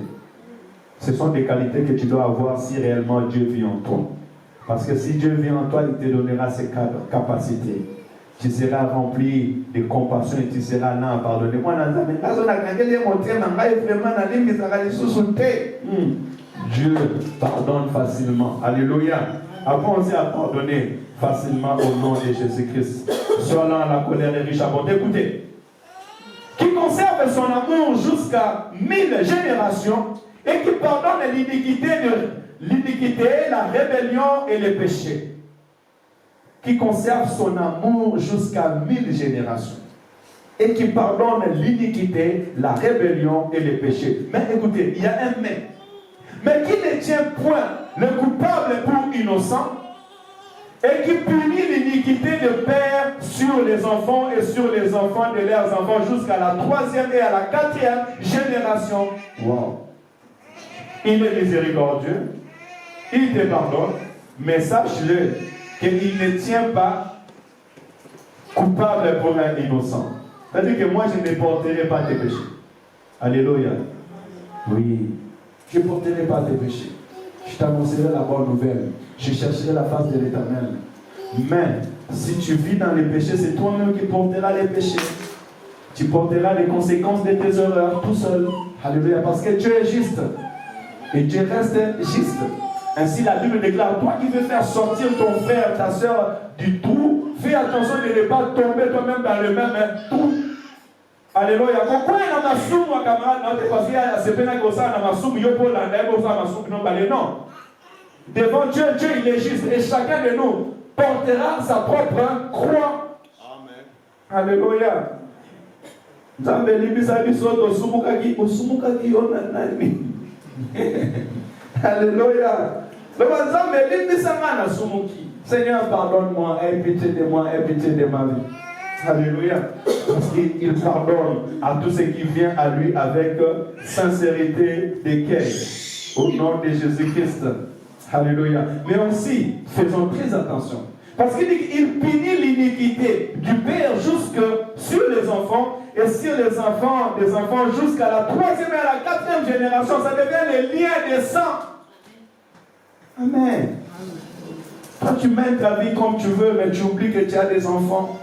Ce sont des qualités que tu dois avoir si réellement Dieu vit en toi. Parce que si Dieu vit en toi, il te donnera ses capacités. Tu seras rempli de compassion et tu seras lent à pardonner. Dieu pardonne facilement. Alléluia. Apprends aussi à pardonner facilement au nom de Jésus-Christ. Sois lent à la colère et riche à bonté. Écoutez. Qui conserve son amour jusqu'à 1000 générations et qui pardonne l'iniquité, la rébellion et les péchés. Qui conserve son amour jusqu'à 1000 générations et qui pardonne l'iniquité, la rébellion et les péchés. Mais écoutez, il y a un mais. Mais qui ne tient point le coupable pour innocent et qui punit l'iniquité de père sur les enfants et sur les enfants de leurs enfants jusqu'à la 3e et à la 4e génération. Wow. Il est miséricordieux, il te pardonne, mais sache-le qu'il ne tient pas coupable pour un innocent. C'est-à-dire que moi, je ne porterai pas tes péchés. Alléluia. Oui, je ne porterai pas tes péchés. Je t'annoncerai la bonne nouvelle. Je chercherai la face de l'Éternel. Mais si tu vis dans les péchés, c'est toi-même qui porteras les péchés. Tu porteras les conséquences de tes erreurs tout seul. Alléluia. Parce que Dieu est juste. Et Dieu reste juste. Ainsi la Bible déclare, toi qui veux faire sortir ton frère, ta soeur du trou, fais attention de ne pas tomber toi-même dans le même trou. Alléluia. Pourquoi il y a un massoum, camarade, parce qu'il y a ce pénal comme ça, un massoum, il y a un massoum, non. Devant Dieu, Dieu il est juste et chacun de nous portera sa propre croix. Amen. Alléluia. Alléluia. Seigneur, pardonne-moi, aie pitié de moi, aie pitié de ma vie. Alléluia. Parce qu'il pardonne à tout ce qui vient à lui avec sincérité d'écueil. Au nom de Jésus-Christ. Alléluia. Mais aussi, faisons très attention. Parce qu'il dit qu'il punit l'iniquité du père jusque sur les enfants et sur les enfants des enfants jusqu'à la 3e et à la 4e génération. Ça devient les liens des sangs. Amen. Toi, tu mènes ta vie comme tu veux, mais tu oublies que tu as des enfants.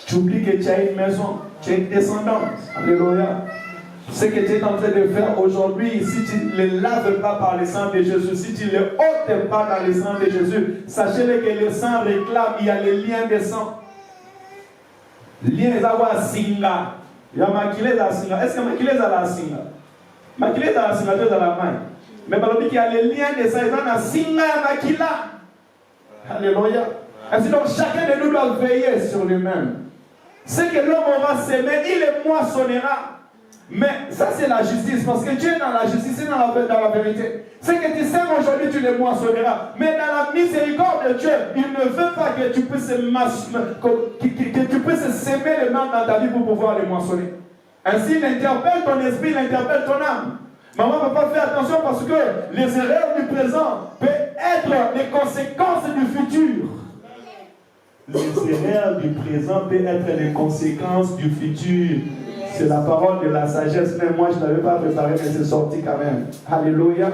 Tu oublies que tu as une maison. Tu as une descendance. Alléluia. Ce que tu es en train de faire aujourd'hui, si tu ne les laves pas par le sang de Jésus, si tu ne les ôtes pas dans le sang de Jésus, sachez-le que le sang réclame, il y a les liens de sang. Liens à singa. Il y a maquillé à singa. Est-ce que maquillé à la singa? Maquillé à la singa, tu es à la main. Mais par qu'il y a les liens de sang, il y a singa et maquilla. Alléluia. Ainsi donc, chacun de nous doit veiller sur lui-même. Ce que l'homme aura semé, il le moissonnera. Mais ça, c'est la justice, parce que Dieu est dans la justice et dans la vérité. Ce que tu sèmes aujourd'hui, tu le moissonneras. Mais dans la miséricorde de Dieu, il ne veut pas que tu puisses s'aimer le mal dans ta vie pour pouvoir le moissonner. Ainsi, il interpelle ton esprit, il interpelle ton âme. Maman, papa, fais attention parce que les erreurs du présent peuvent être les conséquences du futur. Les erreurs du présent peuvent être les conséquences du futur. C'est la parole de la sagesse, mais moi je ne l'avais pas préparé, mais c'est sorti quand même. Alléluia.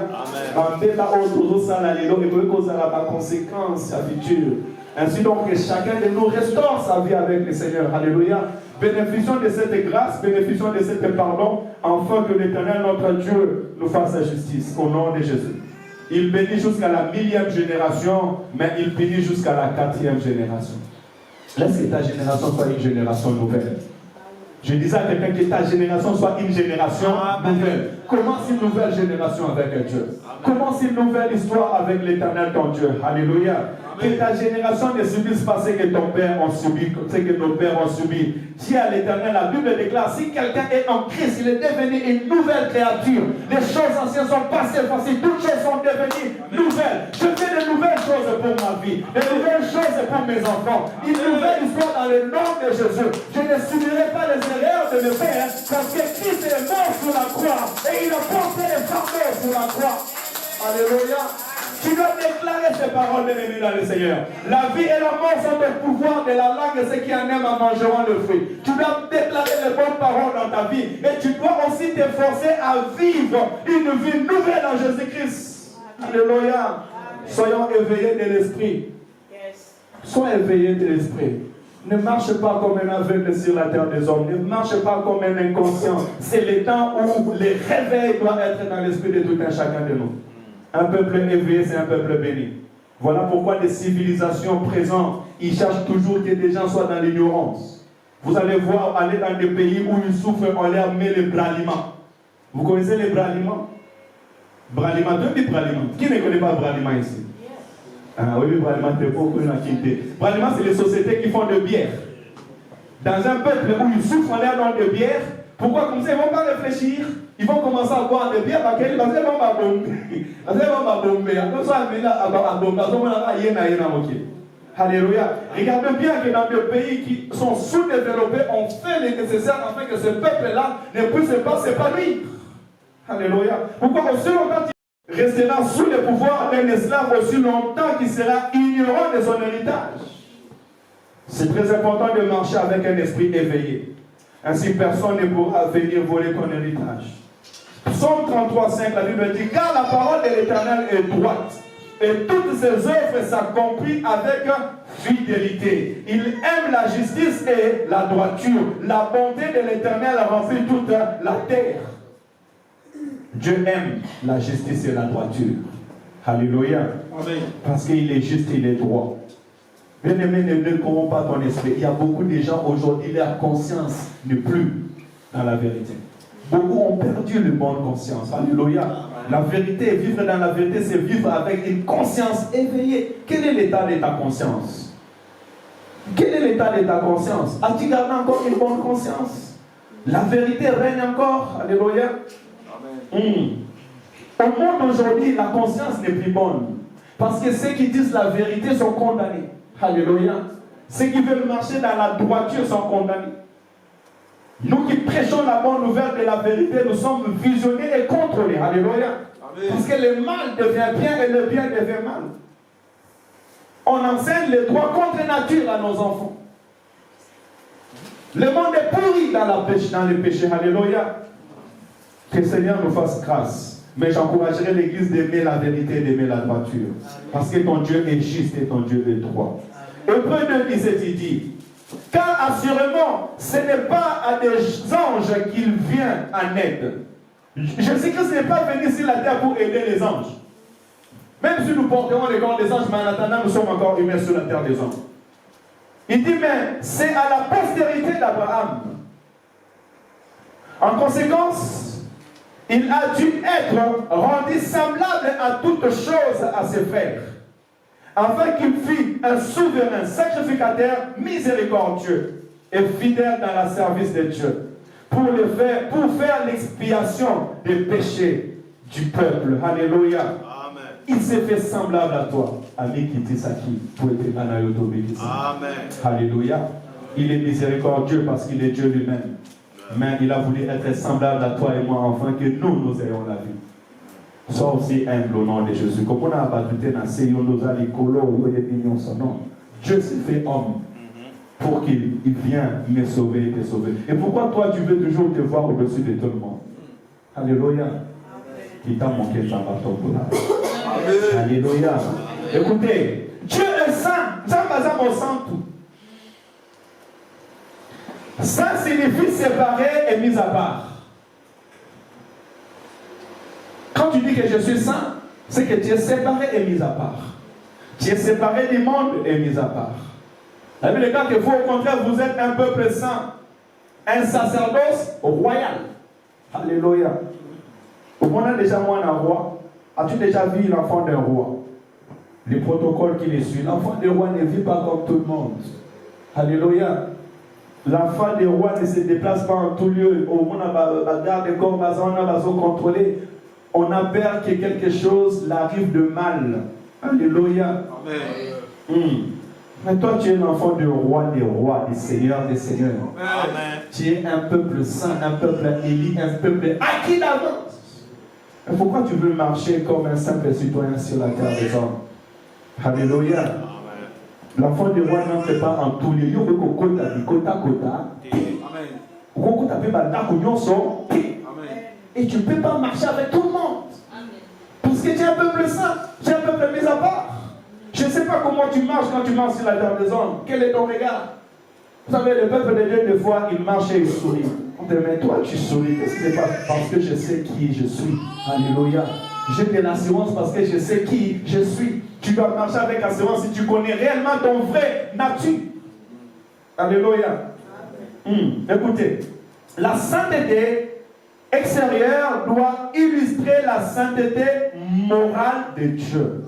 Amen. Conséquence future. Ainsi donc que chacun de nous restaure sa vie avec le Seigneur. Alléluia. Bénéficions de cette grâce, bénéficions de cet pardon, afin que l'Éternel, notre Dieu, nous fasse justice. Au nom de Jésus. Il bénit jusqu'à la 1000e génération, mais il bénit jusqu'à la 4e génération. Laisse que ta génération soit une génération nouvelle. Je disais à quelqu'un que ta génération soit une génération nouvelle. Commence une nouvelle génération avec Dieu. Commence une nouvelle histoire avec l'Éternel ton Dieu. Alléluia. Que ta génération ne subisse pas ce que ton père a subi, ce que nos pères ont subi. Dis à l'Éternel, la Bible déclare, si quelqu'un est en Christ, il est devenu une nouvelle créature. Les choses anciennes sont passées, voici toutes choses sont devenues nouvelles. Je fais de nouvelles choses pour ma vie, de nouvelles choses pour mes enfants. Une nouvelle histoire dans le nom de Jésus. Je ne subirai pas les erreurs de mes pères, parce que Christ est mort sur la croix et il a porté les fardeaux sur la croix. Alléluia. Tu dois déclarer ces paroles bien-aimées dans le Seigneur. La vie et la mort sont au pouvoir de la langue et ceux qui en aiment en mangeront le fruit. Tu dois déclarer les bonnes paroles dans ta vie. Et tu dois aussi t'efforcer à vivre une vie nouvelle en Jésus-Christ. Alléluia. Soyons éveillés de l'esprit. Sois éveillés de l'esprit. Ne marche pas comme un aveugle sur la terre des hommes. Ne marche pas comme un inconscient. C'est le temps où les réveils doivent être dans l'esprit de tout un chacun de nous. Un peuple éveillé, c'est un peuple béni. Voilà pourquoi les civilisations présentes, ils cherchent toujours que des gens soient dans l'ignorance. Vous allez voir, aller dans des pays où ils souffrent, on leur met les braliments. Vous connaissez les braliments? Braliments, deux braliments. Qui ne connaît pas braliments ici? Ah oui, braliments, c'est beaucoup de activités. Braliments, c'est les sociétés qui font de bière. Dans un peuple où ils souffrent, on leur donne de bière. Pourquoi? Comme ça, ils ne vont pas réfléchir. Ils vont commencer à boire des bières parce qu'ils vont Alléluia. Regardez bien que dans des pays qui sont sous-développés, on fait le nécessaire afin que ce peuple-là ne puisse pas s'épanouir. Alléluia. Pourquoi aussi longtemps il restera sous le pouvoir d'un esclave, aussi longtemps qu'il sera ignorant de son héritage? C'est très important de marcher avec un esprit éveillé. Ainsi, personne ne pourra venir voler ton héritage. Psaume 33,5, la Bible dit, car la parole de l'Éternel est droite, et toutes ses œuvres s'accomplissent avec fidélité. Il aime la justice et la droiture. La bonté de l'Éternel remplit toute la terre. Dieu aime la justice et la droiture. Alléluia. Amen. Parce qu'il est juste, il est droit. Bien-aimé, ne corromps pas ton esprit. Il y a beaucoup de gens aujourd'hui, leur conscience n'est plus dans la vérité. Beaucoup ont perdu le bonne conscience. Alléluia. La vérité, vivre dans la vérité, c'est vivre avec une conscience éveillée. Quel est l'état de ta conscience? Quel est l'état de ta conscience? As-tu gardé encore une bonne conscience? La vérité règne encore. Alléluia. Au monde aujourd'hui, la conscience n'est plus bonne. Parce que ceux qui disent la vérité sont condamnés. Alléluia. Ceux qui veulent marcher dans la droiture sont condamnés. Nous qui prêchons la bonne nouvelle de la vérité, nous sommes visionnés et contrôlés. Alléluia. Amen. Parce que le mal devient bien et le bien devient mal. On enseigne le droit contre nature à nos enfants. Le monde est pourri dans le péché. Alléluia. Que le Seigneur nous fasse grâce. Mais j'encouragerai l'Église d'aimer la vérité et d'aimer la droiture. Parce que ton Dieu est juste et ton Dieu est droit. Hébreux 2:17, il dit, car assurément, ce n'est pas à des anges qu'il vient en aide. Jésus-Christ n'est pas venu sur la terre pour aider les anges. Même si nous porterons les corps des anges, mais en attendant, nous sommes encore humains sur la terre des anges. Il dit, mais c'est à la postérité d'Abraham. En conséquence, il a dû être rendu semblable à toutes choses à ses frères, afin qu'il fût un souverain sacrificateur miséricordieux et fidèle dans le service de Dieu, pour faire l'expiation des péchés du peuple. Alléluia. Amen. Il s'est fait semblable à toi. Ami qui dit ça qui pour être anayoto. Amen. Alléluia. Il est miséricordieux parce qu'il est Dieu lui-même. Mais il a voulu être semblable à toi et moi afin que nous ayons la vie. Sois aussi humble au nom de Jésus. Comme on a abattu son nom. Dieu s'est fait homme pour qu'il vienne me sauver et te sauver. Et pourquoi toi tu veux toujours te voir au-dessus de tout le monde? Alléluia. Qui t'a manqué de la Alléluia. Écoutez, Dieu est saint. Nous sommes tout. Saint signifie séparé et mis à part. Quand tu dis que je suis saint, c'est que tu es séparé et mis à part. Tu es séparé du monde et mis à part. La Bible dit que vous, au contraire, vous êtes un peuple saint, un sacerdoce royal. Alléluia. On a déjà moi un roi. As-tu déjà vu l'enfant d'un roi? Les protocoles qui les suivent. L'enfant du roi ne vit pas comme tout le monde. Alléluia. L'enfant du roi ne se déplace pas en tout lieu. On a garde corps, on a contrôlé. On a peur que quelque chose l'arrive de mal. Alléluia. Amen. Mais toi, tu es l'enfant du roi des rois, des seigneurs des seigneurs. Amen. Tu es un peuple saint, un peuple élu, un peuple acquis d'avance. Mais pourquoi tu veux marcher comme un simple citoyen sur la terre des hommes? Alléluia. L'enfant du roi n'entre pas en tous les lieux. Et tu ne peux pas marcher avec tout le monde. Parce que tu es un peuple saint, tu es un peuple mis à part. Je ne sais pas comment tu marches quand tu marches sur la terre des hommes. Quel est ton regard? Vous savez, le peuple de Dieu, des fois, il marche et il sourit. On te dit, mais toi, tu souris. Qu'est-ce que c'est pas? Parce que je sais qui je suis. Alléluia. J'ai de l'assurance parce que je sais qui je suis. Tu dois marcher avec assurance si tu connais réellement ton vrai nature. Alléluia. Écoutez, la sainteté extérieure doit illustrer la sainteté morale de Dieu.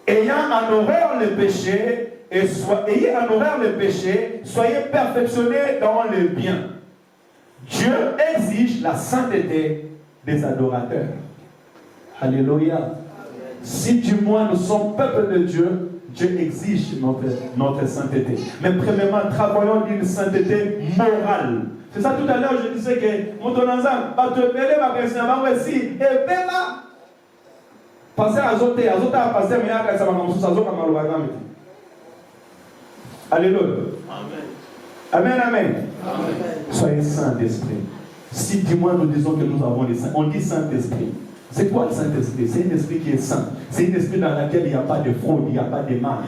Ayant en horreur le péché, ayez en horreur le péché, soyez perfectionnés dans le bien. Dieu exige la sainteté des adorateurs. Alléluia. Si du moins nous sommes peuple de Dieu, Dieu exige notre sainteté. Mais premièrement, travaillons d'une sainteté morale. C'est ça tout à l'heure, je disais que mon tonanzan, va te mêler ma personne, va aussi, et bien là, passer à Zoté, à passer, mais à ça va comme ça, Alléluia. Amen. Amen, amen. Soyez saints d'esprit. Si du moins nous disons que nous avons les saints, on dit Saint-Esprit. C'est quoi le Saint-Esprit? C'est un esprit qui est saint. C'est un esprit dans lequel il n'y a pas de fraude, il n'y a pas de mal.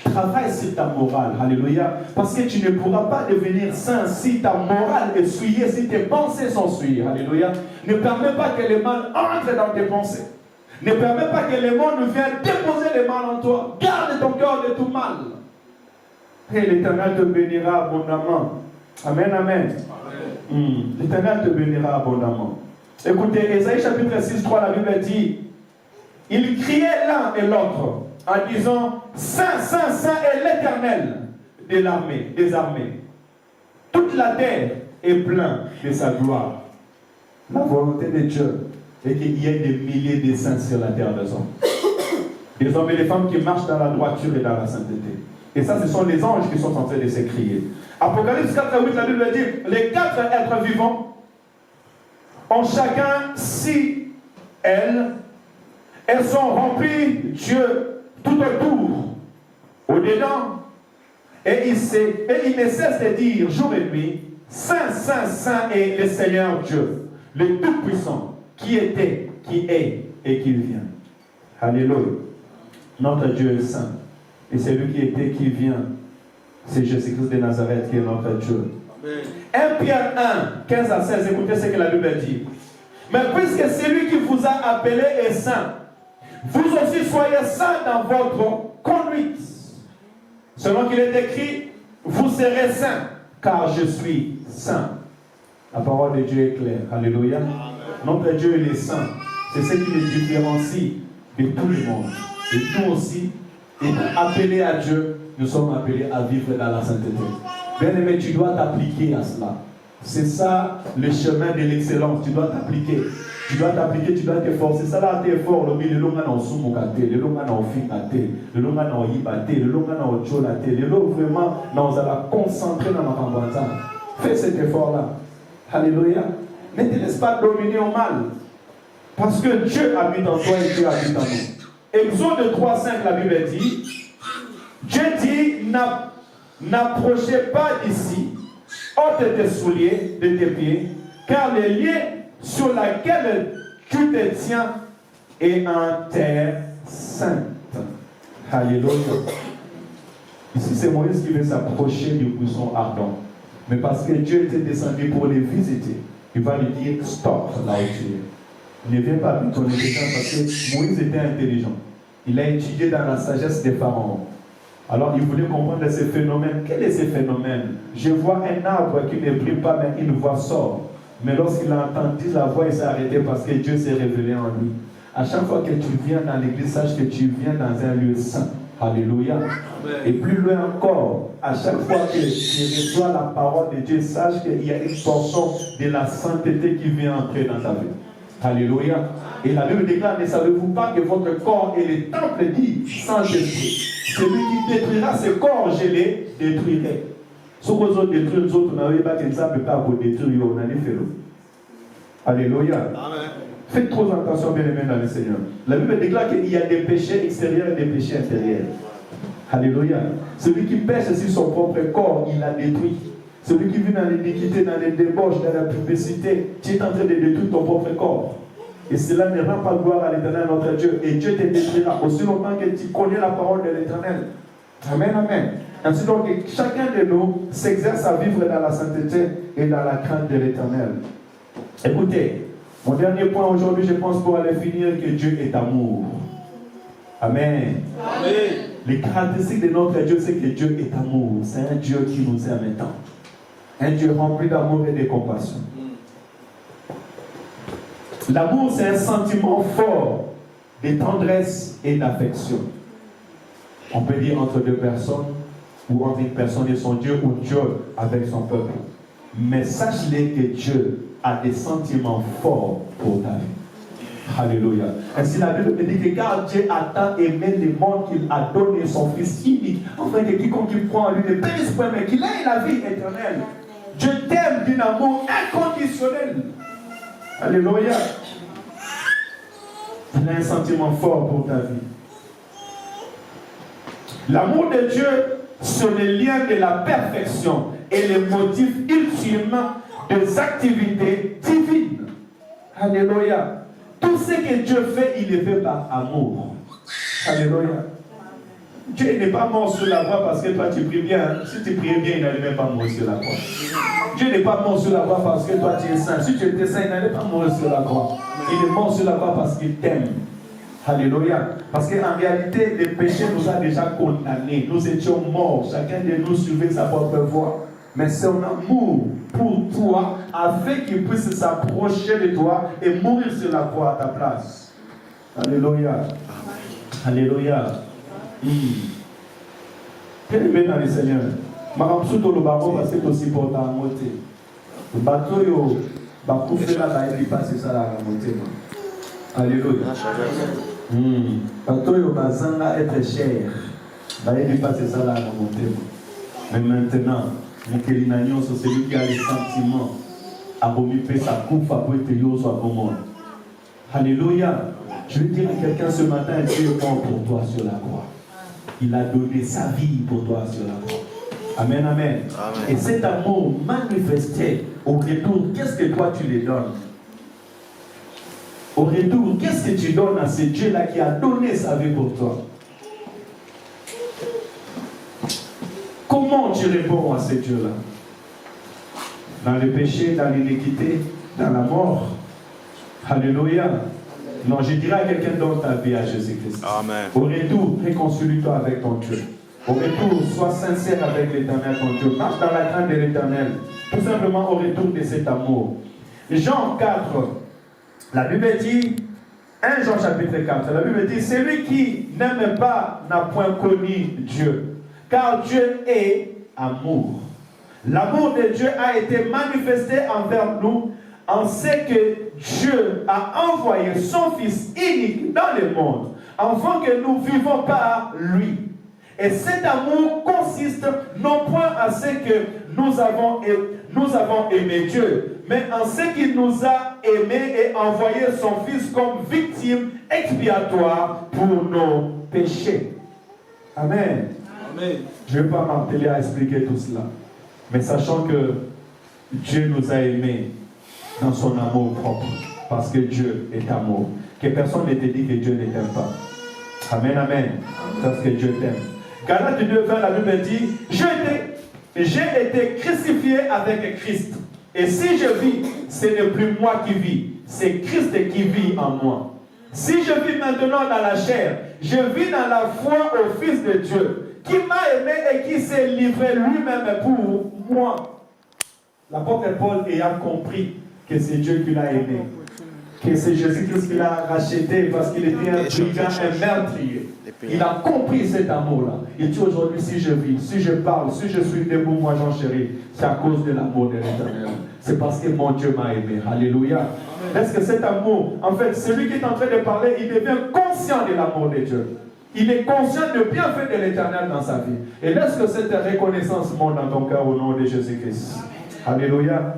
Travaille sur ta morale. Alléluia. Parce que tu ne pourras pas devenir saint si ta morale est souillée, si tes pensées sont souillées. Alléluia. Ne permets pas que le mal entre dans tes pensées. Ne permets pas que le monde vienne déposer le mal en toi. Garde ton cœur de tout mal. Et l'Éternel te bénira abondamment. Amen, amen. L'Éternel te bénira abondamment. Écoutez, Ésaïe chapitre 6, 3, la Bible dit, ils criaient l'un et l'autre en disant, Saint, Saint, Saint est l'Éternel de l'armée, des armées. Toute la terre est pleine de sa gloire. La volonté de Dieu est qu'il y ait des milliers de saints sur la terre des hommes. Des hommes et des femmes qui marchent dans la droiture et dans la sainteté. Et ça, ce sont les anges qui sont en train de s'écrier. Apocalypse 4, 8, la Bible dit, les 4 êtres vivants ont chacun 6 ailes. Elles sont remplies Dieu tout autour, au-dedans. Et il ne cesse de dire jour et nuit, Saint, Saint, Saint est le Seigneur Dieu, le Tout-Puissant, qui était, qui est et qui vient. Alléluia. Notre Dieu est saint. Et c'est lui qui était, qui vient. C'est Jésus-Christ de Nazareth qui est notre Dieu. Amen. 1 Pierre 1, 15 à 16, écoutez ce que la Bible dit. Mais puisque celui qui vous a appelé est saint, vous aussi soyez saints dans votre conduite. Selon qu'il est écrit, vous serez saints, car je suis saint. La parole de Dieu est claire. Alléluia. Amen. Notre Dieu il est saint. C'est ce qui le différencie de tout le monde. Et nous aussi, appelés à Dieu, nous sommes appelés à vivre dans la sainteté. Bien-aimé, tu dois t'appliquer à cela. C'est ça le chemin de l'excellence. Tu dois t'appliquer. Tu dois t'appliquer, tu dois t'efforcer. Ça là, t'es fort. Le long on soumokate, le long on fikate, le long on yibate, le long on cholate, le long vraiment on va concentrer dans ma campagne. Fais cet effort-là. Alléluia. Ne te laisse pas dominer au mal. Parce que Dieu habite en toi et Dieu habite en nous. Exode 3:5, la Bible dit, Dieu dit, n'approchez pas d'ici, ôte tes souliers de tes pieds, car le lieu sur lequel tu te tiens est en terre sainte. Alléluia. Ici, c'est Moïse qui veut s'approcher du buisson ardent. Mais parce que Dieu était descendu pour les visiter, il va lui dire stop là où tu es. Ne viens pas avec ton intelligence parce que Moïse était intelligent. Il a étudié dans la sagesse des pharaons. Alors il voulait comprendre ces phénomènes. Quel est ce phénomène? Je vois un arbre qui ne brille pas, mais une voix sort. Mais lorsqu'il a entendu la voix, il s'est arrêté parce que Dieu s'est révélé en lui. À chaque fois que tu viens dans l'église, sache que tu viens dans un lieu saint. Alléluia. Et plus loin encore, à chaque fois que tu reçois la parole de Dieu, sache qu'il y a une portion de la sainteté qui vient entrer dans ta vie. Alléluia. Et la Bible déclare, ne savez-vous pas que votre corps est le temple dit Saint-Esprit. Celui qui détruira ce corps, je les détruirai. Ce que vous autres détruisez, nous autres, n'avez pas que ça ne peut pas vous détruire, on a les fait. Alléluia. Amen. Faites trop attention, bien aimés dans le Seigneur. La Bible déclare qu'il y a des péchés extérieurs et des péchés intérieurs. Alléluia. Celui qui pêche sur son propre corps, il l'a détruit. Celui qui vit dans l'iniquité, dans les débauches, dans la publicité, tu es en train de détruire ton propre corps. Et cela ne rend pas gloire à l'Éternel notre Dieu. Et Dieu te détruira aussi longtemps que tu connais la parole de l'Éternel. Amen, amen. Ainsi donc, chacun de nous s'exerce à vivre dans la sainteté et dans la crainte de l'Éternel. Écoutez, mon dernier point aujourd'hui, je pense pour aller finir, que Dieu est amour. Amen. Amen. Les caractéristiques de notre Dieu, c'est que Dieu est amour. C'est un Dieu qui nous aime tant. Un Dieu rempli d'amour et de compassion. L'amour, c'est un sentiment fort de tendresse et d'affection. On peut dire entre deux personnes, ou entre une personne et son Dieu, ou Dieu avec son peuple. Mais sache-les que Dieu a des sentiments forts pour ta vie. Alléluia. Ainsi la Bible dit que car Dieu a tant aimé le monde qu'il a donné son Fils unique, afin que quiconque croit en lui ne périsse point, mais qu'il ait la vie éternelle. Dieu t'aime d'un amour inconditionnel. Alléluia. Il a un sentiment fort pour ta vie. L'amour de Dieu, c'est le lien de la perfection et le motif ultime des activités divines. Alléluia. Tout ce que Dieu fait, il le fait par amour. Alléluia. Dieu n'est pas mort sur la croix parce que toi tu pries bien. Si tu pries bien, il n'allait même pas mourir sur la croix. Dieu n'est pas mort sur la croix parce que toi tu es saint. Si tu étais saint, il n'allait pas mourir sur la croix. Il est mort sur la croix parce qu'il t'aime. Alléluia. Parce qu'en réalité, le péché nous a déjà condamnés. Nous étions morts. Chacun de nous suivait sa propre voie. Mais son amour pour toi a fait qu'il puisse s'approcher de toi et mourir sur la croix à ta place. Alléluia. Alléluia. Quel est dans le Seigneur? Je suis le bateau parce que tu aussi portes à monter. Le bateau, il fait là, il passe ça à monter. Alléluia. Bateau, il va être cher. Il passe ça à monter. Mais maintenant, c'est celui qui a les sentiments. Sa coupe à Alléluia. Je veux dire à quelqu'un ce matin, Dieu est mort pour toi sur la croix. Il a donné sa vie pour toi sur la croix. Amen, amen. Amen. Et cet amour manifesté au retour, qu'est-ce que toi tu lui donnes? Au retour, qu'est-ce que tu donnes à ce Dieu-là qui a donné sa vie pour toi? Comment tu réponds à ce Dieu-là? Dans le péché, dans l'iniquité, dans la mort. Alléluia. Non, je dirais à quelqu'un dans ta vie à Jésus-Christ. Amen. Au retour, réconcilie-toi avec ton Dieu. Au retour, sois sincère avec l'Éternel, ton Dieu. Marche dans la crainte de l'Éternel. Tout simplement au retour de cet amour. Jean 4, la Bible dit, 1 Jean chapitre 4, la Bible dit, celui qui n'aime pas n'a point connu Dieu. Car Dieu est amour. L'amour de Dieu a été manifesté envers nous en ce que Dieu a envoyé son Fils unique dans le monde, afin que nous vivons par lui. Et cet amour consiste non point à ce que nous avons aimé Dieu, mais en ce qu'il nous a aimés et envoyé son Fils comme victime expiatoire pour nos péchés. Amen. Amen. Je ne vais pas m'atteler à expliquer tout cela, mais sachant que Dieu nous a aimés dans son amour propre, parce que Dieu est amour. Que personne ne te dit que Dieu ne t'aime pas. Amen, amen. Parce que Dieu t'aime. Galates 2:20, la Bible dit, j'ai été crucifié avec Christ. Et si je vis, ce n'est plus moi qui vis, c'est Christ qui vit en moi. Si je vis maintenant dans la chair, je vis dans la foi au Fils de Dieu, qui m'a aimé et qui s'est livré lui-même pour moi. L'apôtre Paul ayant compris que c'est Dieu qui l'a aimé, que c'est Jésus-Christ qui l'a racheté parce qu'il était un brigand, un meurtrier. Il a compris cet amour-là. Il dit aujourd'hui, si je vis, si je parle, si je suis debout, moi j'en chéris, c'est à cause de l'amour de l'Éternel. C'est parce que mon Dieu m'a aimé. Alléluia. Est-ce que cet amour, en fait, celui qui est en train de parler, il devient conscient de l'amour de Dieu. Il est conscient de bienfait de l'Éternel dans sa vie. Et laisse que cette reconnaissance monte dans ton cœur au nom de Jésus-Christ. Alléluia.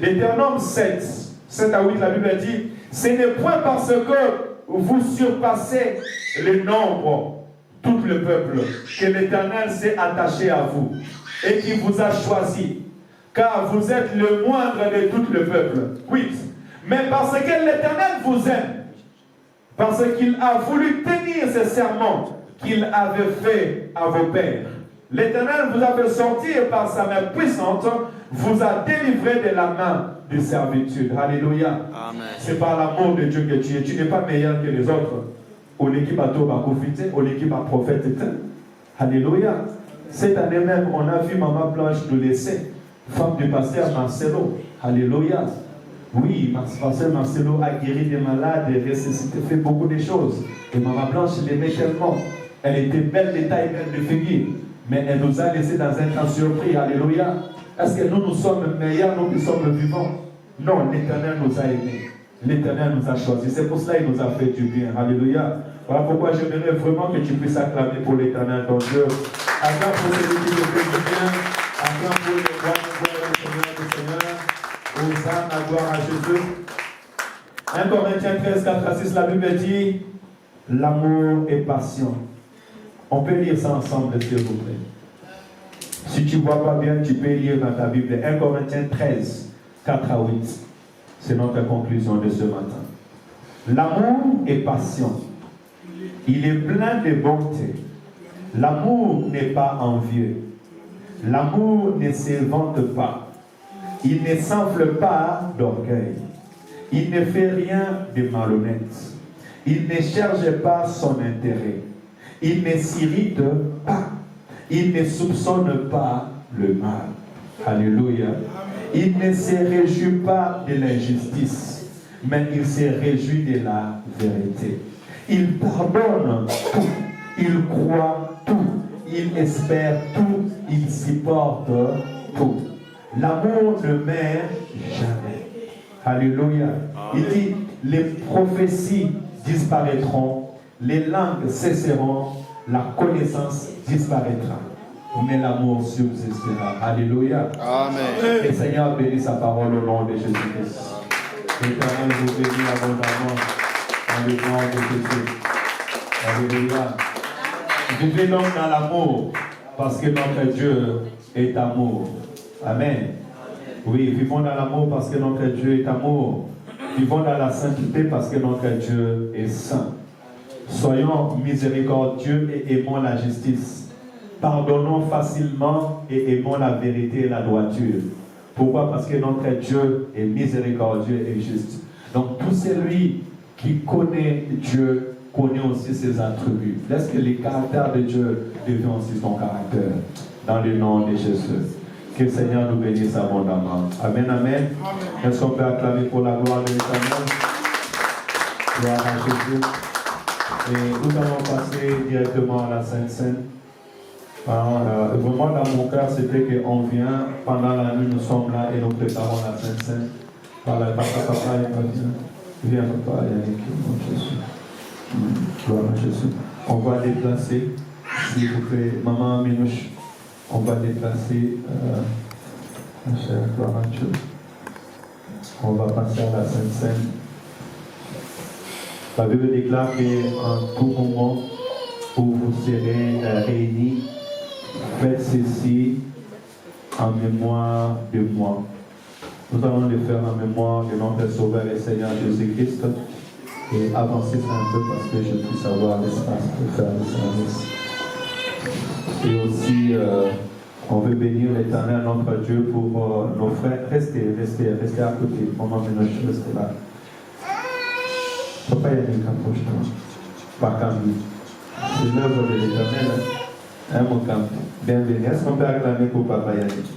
Deutéronome 7 à 8, la Bible dit, ce n'est point parce que vous surpassez le nombre, tout le peuple, que l'Éternel s'est attaché à vous et qui vous a choisi, car vous êtes le moindre de tout le peuple. 8. Mais parce que l'Éternel vous aime, parce qu'il a voulu tenir ce serment qu'il avait fait à vos pères. L'Éternel vous a fait sortir par sa main puissante, vous a délivré de la main de servitude. Alléluia. C'est par l'amour de Dieu que tu es. Tu n'es pas meilleur que les autres. Ou l'équipe à toi va profiter, ou l'équipe à prophète. Alléluia. Cette année même, on a vu Maman Blanche nous laisser, femme du pasteur Marcelo. Alléluia. Oui, pasteur Marcelo a guéri des malades, ressuscité, fait beaucoup de choses. Et Maman Blanche l'aimait tellement. Elle était belle de taille, belle de figure. Mais elle nous a laissé dans un temps surpris. Alléluia. Est-ce que nous sommes meilleurs, nous qui sommes vivants? Non, l'Éternel nous a aimés. L'Éternel nous a choisis. C'est pour cela qu'il nous a fait du bien. Alléluia. Voilà pourquoi j'aimerais vraiment que tu puisses acclamer pour l'Éternel ton Dieu. Acclame pour celui qui te fait du bien. Acclame pour le gloire du Seigneur. Hosanna, la gloire à Jésus. 1 Corinthiens 13, 4 à 6, la Bible dit, l'amour est patient. On peut lire ça ensemble, s'il vous plaît. Si tu ne vois pas bien, tu peux lire dans ta Bible. 1 Corinthiens 13, 4 à 8. C'est notre conclusion de ce matin. L'amour est patient. Il est plein de bonté. L'amour n'est pas envieux. L'amour ne se vante pas. Il ne s'enfle pas d'orgueil. Il ne fait rien de malhonnête. Il ne cherche pas son intérêt. Il ne s'irrite pas. Il ne soupçonne pas le mal. Alléluia. Il ne se réjouit pas de l'injustice, mais il se réjouit de la vérité. Il pardonne tout. Il croit tout. Il espère tout. Il supporte tout. L'amour ne meurt jamais. Alléluia. Il dit, les prophéties disparaîtront, les langues cesseront, la connaissance disparaîtra, mais l'amour subsistera. Alléluia. Amen. Et Seigneur bénit sa parole au nom de Jésus-Christ. L'Éternel vous bénit abondamment dans le nom de Jésus. Alléluia. Vivez donc dans l'amour, parce que notre Dieu est amour. Amen. Oui, vivons dans l'amour parce que notre Dieu est amour. Vivons dans la sainteté parce que notre Dieu est saint. Soyons miséricordieux et aimons la justice. Pardonnons facilement et aimons la vérité et la droiture. Pourquoi? Parce que notre Dieu est miséricordieux et juste. Donc tout celui qui connaît Dieu connaît aussi ses attributs. Laisse que les caractères de Dieu deviennent aussi son caractère. Dans le nom de Jésus. Que le Seigneur nous bénisse abondamment. Amen, amen. Est-ce qu'on peut acclamer pour la gloire de l'Éternel? Gloire à Jésus. Et nous allons passer directement à la Sainte Seine. Vraiment, dans mon cœur, c'était qu'on vient pendant la nuit, nous sommes là et nous préparons la Sainte Seine. Voilà, papa, viens, papa, Yannick, Jésus. Gloire à Jésus. On va déplacer, s'il vous plaît, maman Minouche, on va déplacer, ma chère, gloire à Dieu. On va passer à la Sainte Seine. La Bible déclare qu'en tout moment où vous serez réunis, faites ceci en mémoire de moi. Nous allons le faire en mémoire de notre Sauveur et Seigneur Jésus-Christ et avancer ça un peu parce que je puisse avoir l'espace pour faire le service. Et aussi, on veut bénir l'Éternel, notre Dieu, pour nos frères. Restez à côté. Maman Ménoche, restez là. Papa Yannick, approche-toi. Pas Camille. C'est l'œuvre de l'Éternel. Hein, mon camp. Bienvenue. Est-ce qu'on peut acclamer pour Papa Yannick?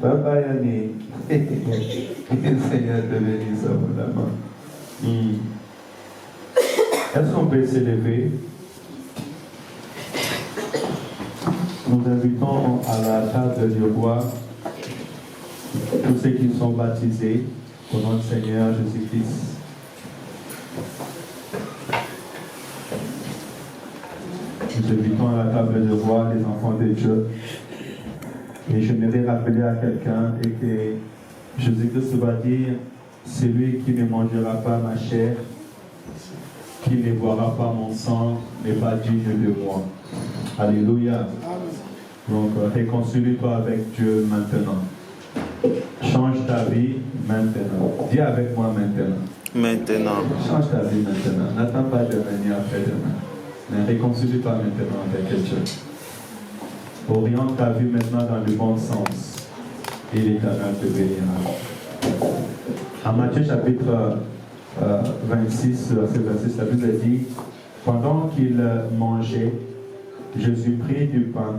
Papa Yannick. Seigneur te bénisse abondamment. Est-ce qu'on peut s'élever? Nous invitons à la table du roi tous ceux qui sont baptisés au nom du Seigneur Jésus-Christ. Nous invitons à la table du roi les enfants de Dieu. Et je voudrais rappeler à quelqu'un et que Jésus-Christ va dire, celui qui ne mangera pas ma chair, qui ne boira pas mon sang, n'est pas digne de moi. Alléluia. Donc, réconcilie-toi avec Dieu maintenant. Change ta vie maintenant. Dis avec moi maintenant. Maintenant. Change ta vie maintenant. N'attends pas demain ni après-demain. Mais réconcilie-toi maintenant avec Dieu. Oriente ta vie maintenant dans le bon sens. Et l'Éternel te bénira. En Matthieu chapitre 26, verset 26, la Bible dit, pendant qu'il mangeait, Jésus prit du pain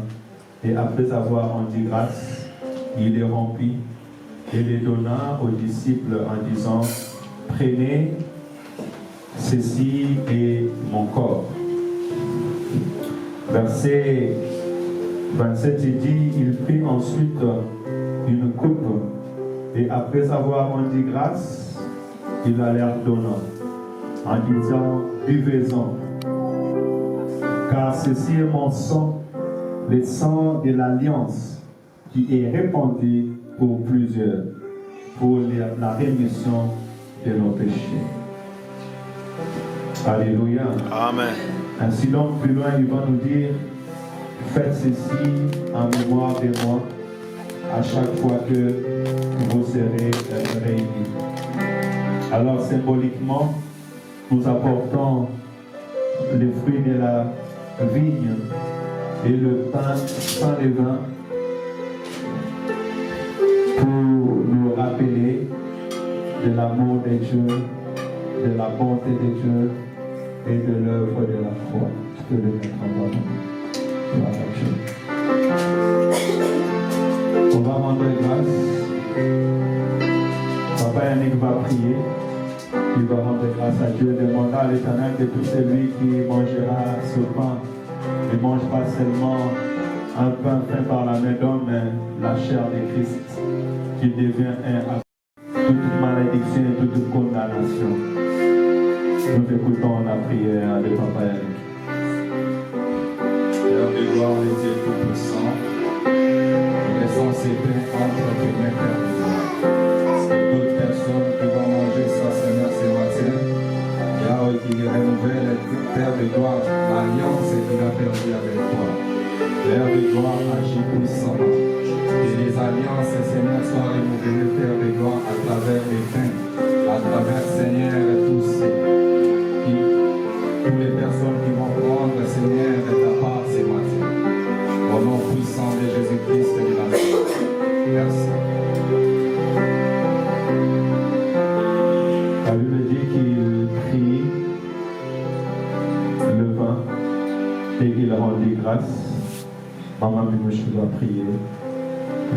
et après avoir rendu grâce, il les rompit et les donna aux disciples en disant, prenez, ceci est mon corps. Verset 27, il dit, il prit ensuite une coupe et après avoir rendu grâce, il la leur donna en disant, buvez-en, car ceci est mon sang, le sang de l'alliance qui est répandu pour plusieurs, pour la rémission de nos péchés. Alléluia. Amen. Ainsi donc, plus loin, il va nous dire, faites ceci en mémoire de moi à chaque fois que vous serez réunis. Alors, symboliquement, nous apportons les fruits de la vigne et le pain sans levain pour nous rappeler de l'amour de Dieu, de la bonté de Dieu et de l'œuvre de la foi. Je peux le mettre en bas. Gloire à Dieu. On va rendre grâce. Papa Yannick va prier. Il va rendre grâce à Dieu, demandant à l'Éternel que tout celui qui mangera ce pain ne mange pas seulement un pain fait par la main d'homme, mais la chair de Christ, qui devient un à toute malédiction et toute condamnation. Nous écoutons la prière de Papa Yannick. Père de gloire, les Dieu Tout-Puissant, nous laissons ces pains entre tes mains, Père de gloire. D'autres personnes qui vont manger ça, Seigneur, ce matin, Yahweh, qui renouvelle, Père de gloire, l'alliance qu'il a perdue avec toi. Père de gloire, agis puissamment. Que les alliances, Seigneur, soient renouvelées, Père de gloire, à travers les pains, à travers, Seigneur, toutes les personnes qui vont prendre, Seigneur, de ta part ce matin. Au nom puissant de Jésus-Christ de Nazareth. Merci. La Bible dit qu'il prit le vin et qu'il rendit grâce. Maman Minouche va prier,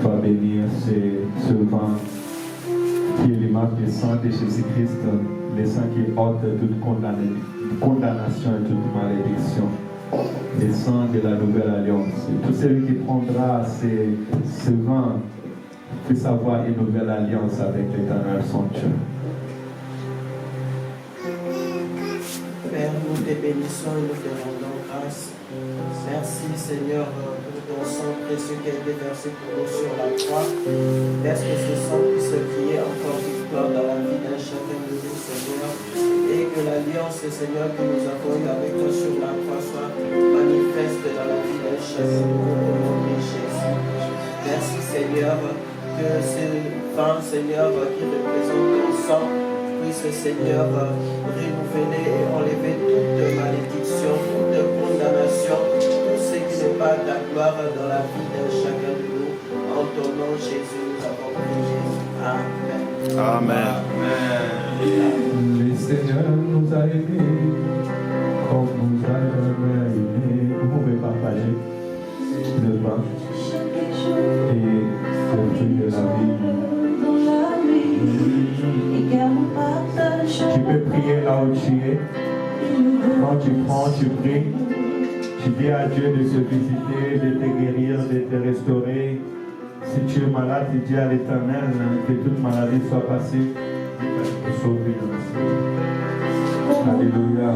va bénir ce vin qui est l'image du sang de Jésus-Christ, le sang qui ôte toute condamnation et toute malédiction. Le sang de la nouvelle alliance. Et tout celui qui prendra ce vin puisse avoir une nouvelle alliance avec l'Éternel son Dieu. Père, nous te bénissons et nous te rendons grâce. Merci Seigneur pour ton sang précieux qui a été versé pour nous sur la croix. Laisse que ce sang puisse crier encore victoire dans la vie d'un chacun de nous, Seigneur. Et que l'alliance, Seigneur, que nous avons eue avec toi sur la croix soit manifeste dans la vie d'un chacun de nous au nom de Jésus. Merci Seigneur que ce vin, Seigneur, qui représente ton sang, puisse, Seigneur, renouveler et enlever toute malédiction, toute condamnation, tout ce qui n'est pas ta gloire dans la vie de chacun de nous. En ton nom, Jésus, nous avons prié. Amen. Amen. Le Seigneur nous a aimés, comme nous a aimés. Vous ne pouvez pas parler le vin et le fruit de la vie. Tu peux prier là où tu es. Quand tu prends, tu pries. Tu dis à Dieu de te visiter, de te guérir, de te restaurer. Si tu es malade, tu dis à l'Éternel que toute maladie soit passée. Pour sauver. Alléluia.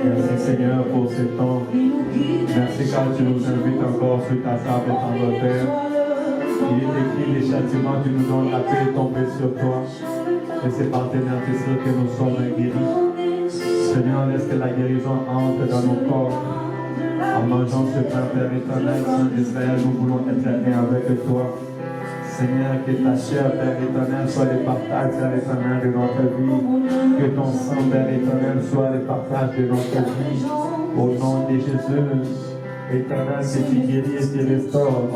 Merci Seigneur pour ce temps. Merci car tu nous invites encore sur ta table dans notre Père. Il est écrit, les châtiments, tu nous donnes la paix tomber sur toi. Et c'est par tes meurtrissures que nous sommes guéris. Seigneur, laisse que la guérison entre dans nos corps. En mangeant ce pain, Père éternel, Saint d'Israël, nous voulons être un avec toi. Seigneur, que ta chair, Père éternel, soit le partage, Père éternel, de notre vie. Que ton sang, Père éternel, soit le partage de notre vie. Au nom de Jésus, éternel, que tu guéris et tu restaures.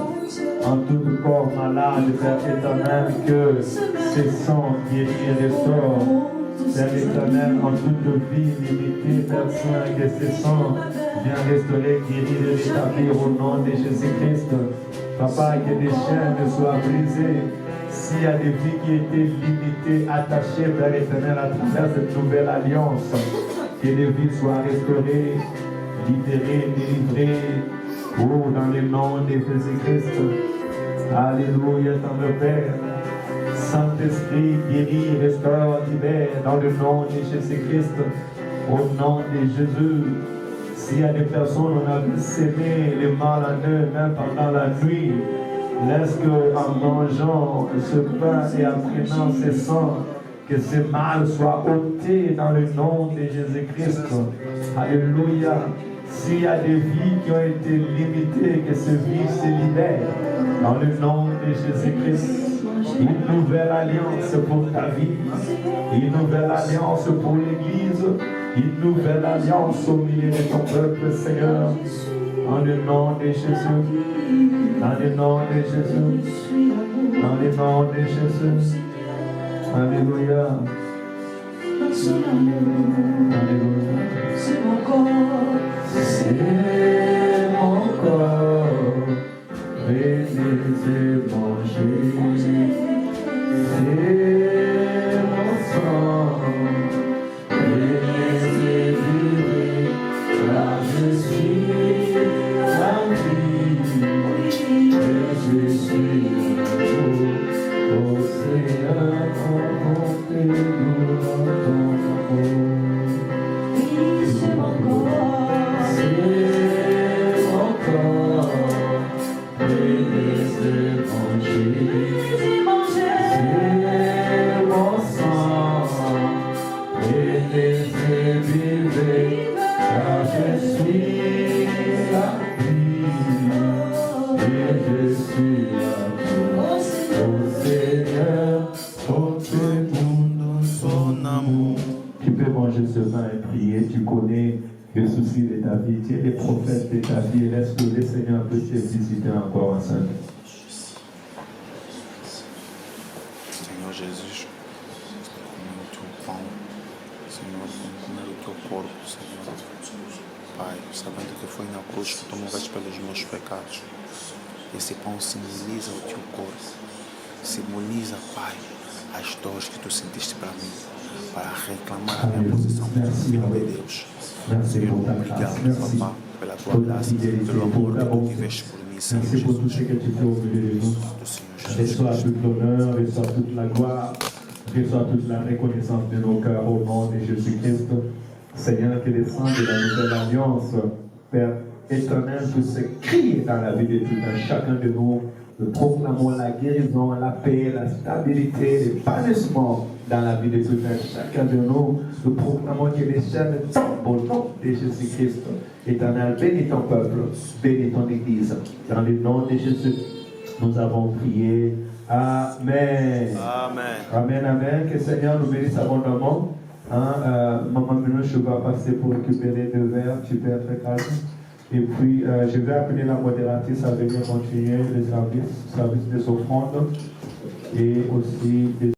En tout corps malade, Père éternel, que ce sang guérit et restaure. Père éternel, en toute vie limitée, Père Saint, que ce sang vient restaurer, guérir et rétablir au nom de Jésus-Christ. Papa, que des chaînes soient brisées. S'il y a des vies qui étaient limitées, attachées, Père éternel, à travers cette nouvelle alliance, que les vies soient restaurées, libérées, délivrées. Oh, dans le nom de Jésus-Christ. Alléluia, dans le Père. Saint-Esprit, guéris, restaure, libère, dans le nom de Jésus-Christ. Au nom de Jésus. S'il y a des personnes, on a vu s'aimer le mal en eux, même pendant la nuit. Laisse qu'en mangeant ce pain et en prenant ce sang, que ce mal soit ôté dans le nom de Jésus-Christ. Alléluia. S'il y a des vies qui ont été limitées, que ces vies se libèrent dans le nom de Jésus-Christ. Une nouvelle alliance pour ta vie, une nouvelle alliance pour l'Église, une nouvelle alliance au milieu de ton peuple, Seigneur. Dans le nom de Jésus, dans le nom de Jésus, dans le nom de Jésus. Alléluia. Alléluia. C'est mon corps, c'est mon corps, venez et mangez. C'est mon sang, venez et buvez, car je suis la vie, et je suis l'amour. Ô Seigneur, rencontrez-nous dans ton amour. c'est mon corps, C'est mon corps, venez et mangez. c'est manger, C'est mon sang, venez et buvez, car je suis la vie, et je suis l'amour. Ô Seigneur, offre-nous Son amour. tu peux manger ce vin et prier, tu connais le souci de ta vie, tu es le prophète de ta vie, laisse que le Seigneur peut te visiter encore ensemble. Senhor Jesus, no teu pão, Senhor, no teu corpo, Senhor. Pai, sabendo que foi na cruz que tu morreste pelos meus pecados. Esse pão simboliza o teu corpo, simboliza, Pai, as dores que tu sentiste para mim, para reclamar a minha posição filho de Deus. Senhor, obrigado, Papá, pela tua graça, pelo amor que tu tiveste por mim, Senhor Merci pour tout ce que tu fais au milieu de nous. Reçois toute l'honneur, reçois toute la gloire, reçois toute la reconnaissance de nos cœurs au nom de Jésus-Christ. Seigneur, que le sang de la nouvelle alliance, Père éternel, puisse crier dans la vie de tout un chacun de nous. Nous proclamons la guérison, la paix, la stabilité, l'épanouissement dans la vie de tout un chacun de nous. Nous proclamons que les chaînes tombent au nom de Jésus-Christ. Éternel, bénis ton peuple, bénis ton Église. Dans le nom de Jésus, nous avons prié. Amen. Amen. Amen, amen. Que le Seigneur nous bénisse abondamment. Maman Menouche, je vais passer pour récupérer deux verres. Tu peux être calme. Et puis, je vais appeler la modératrice à venir continuer le service des offrandes et aussi des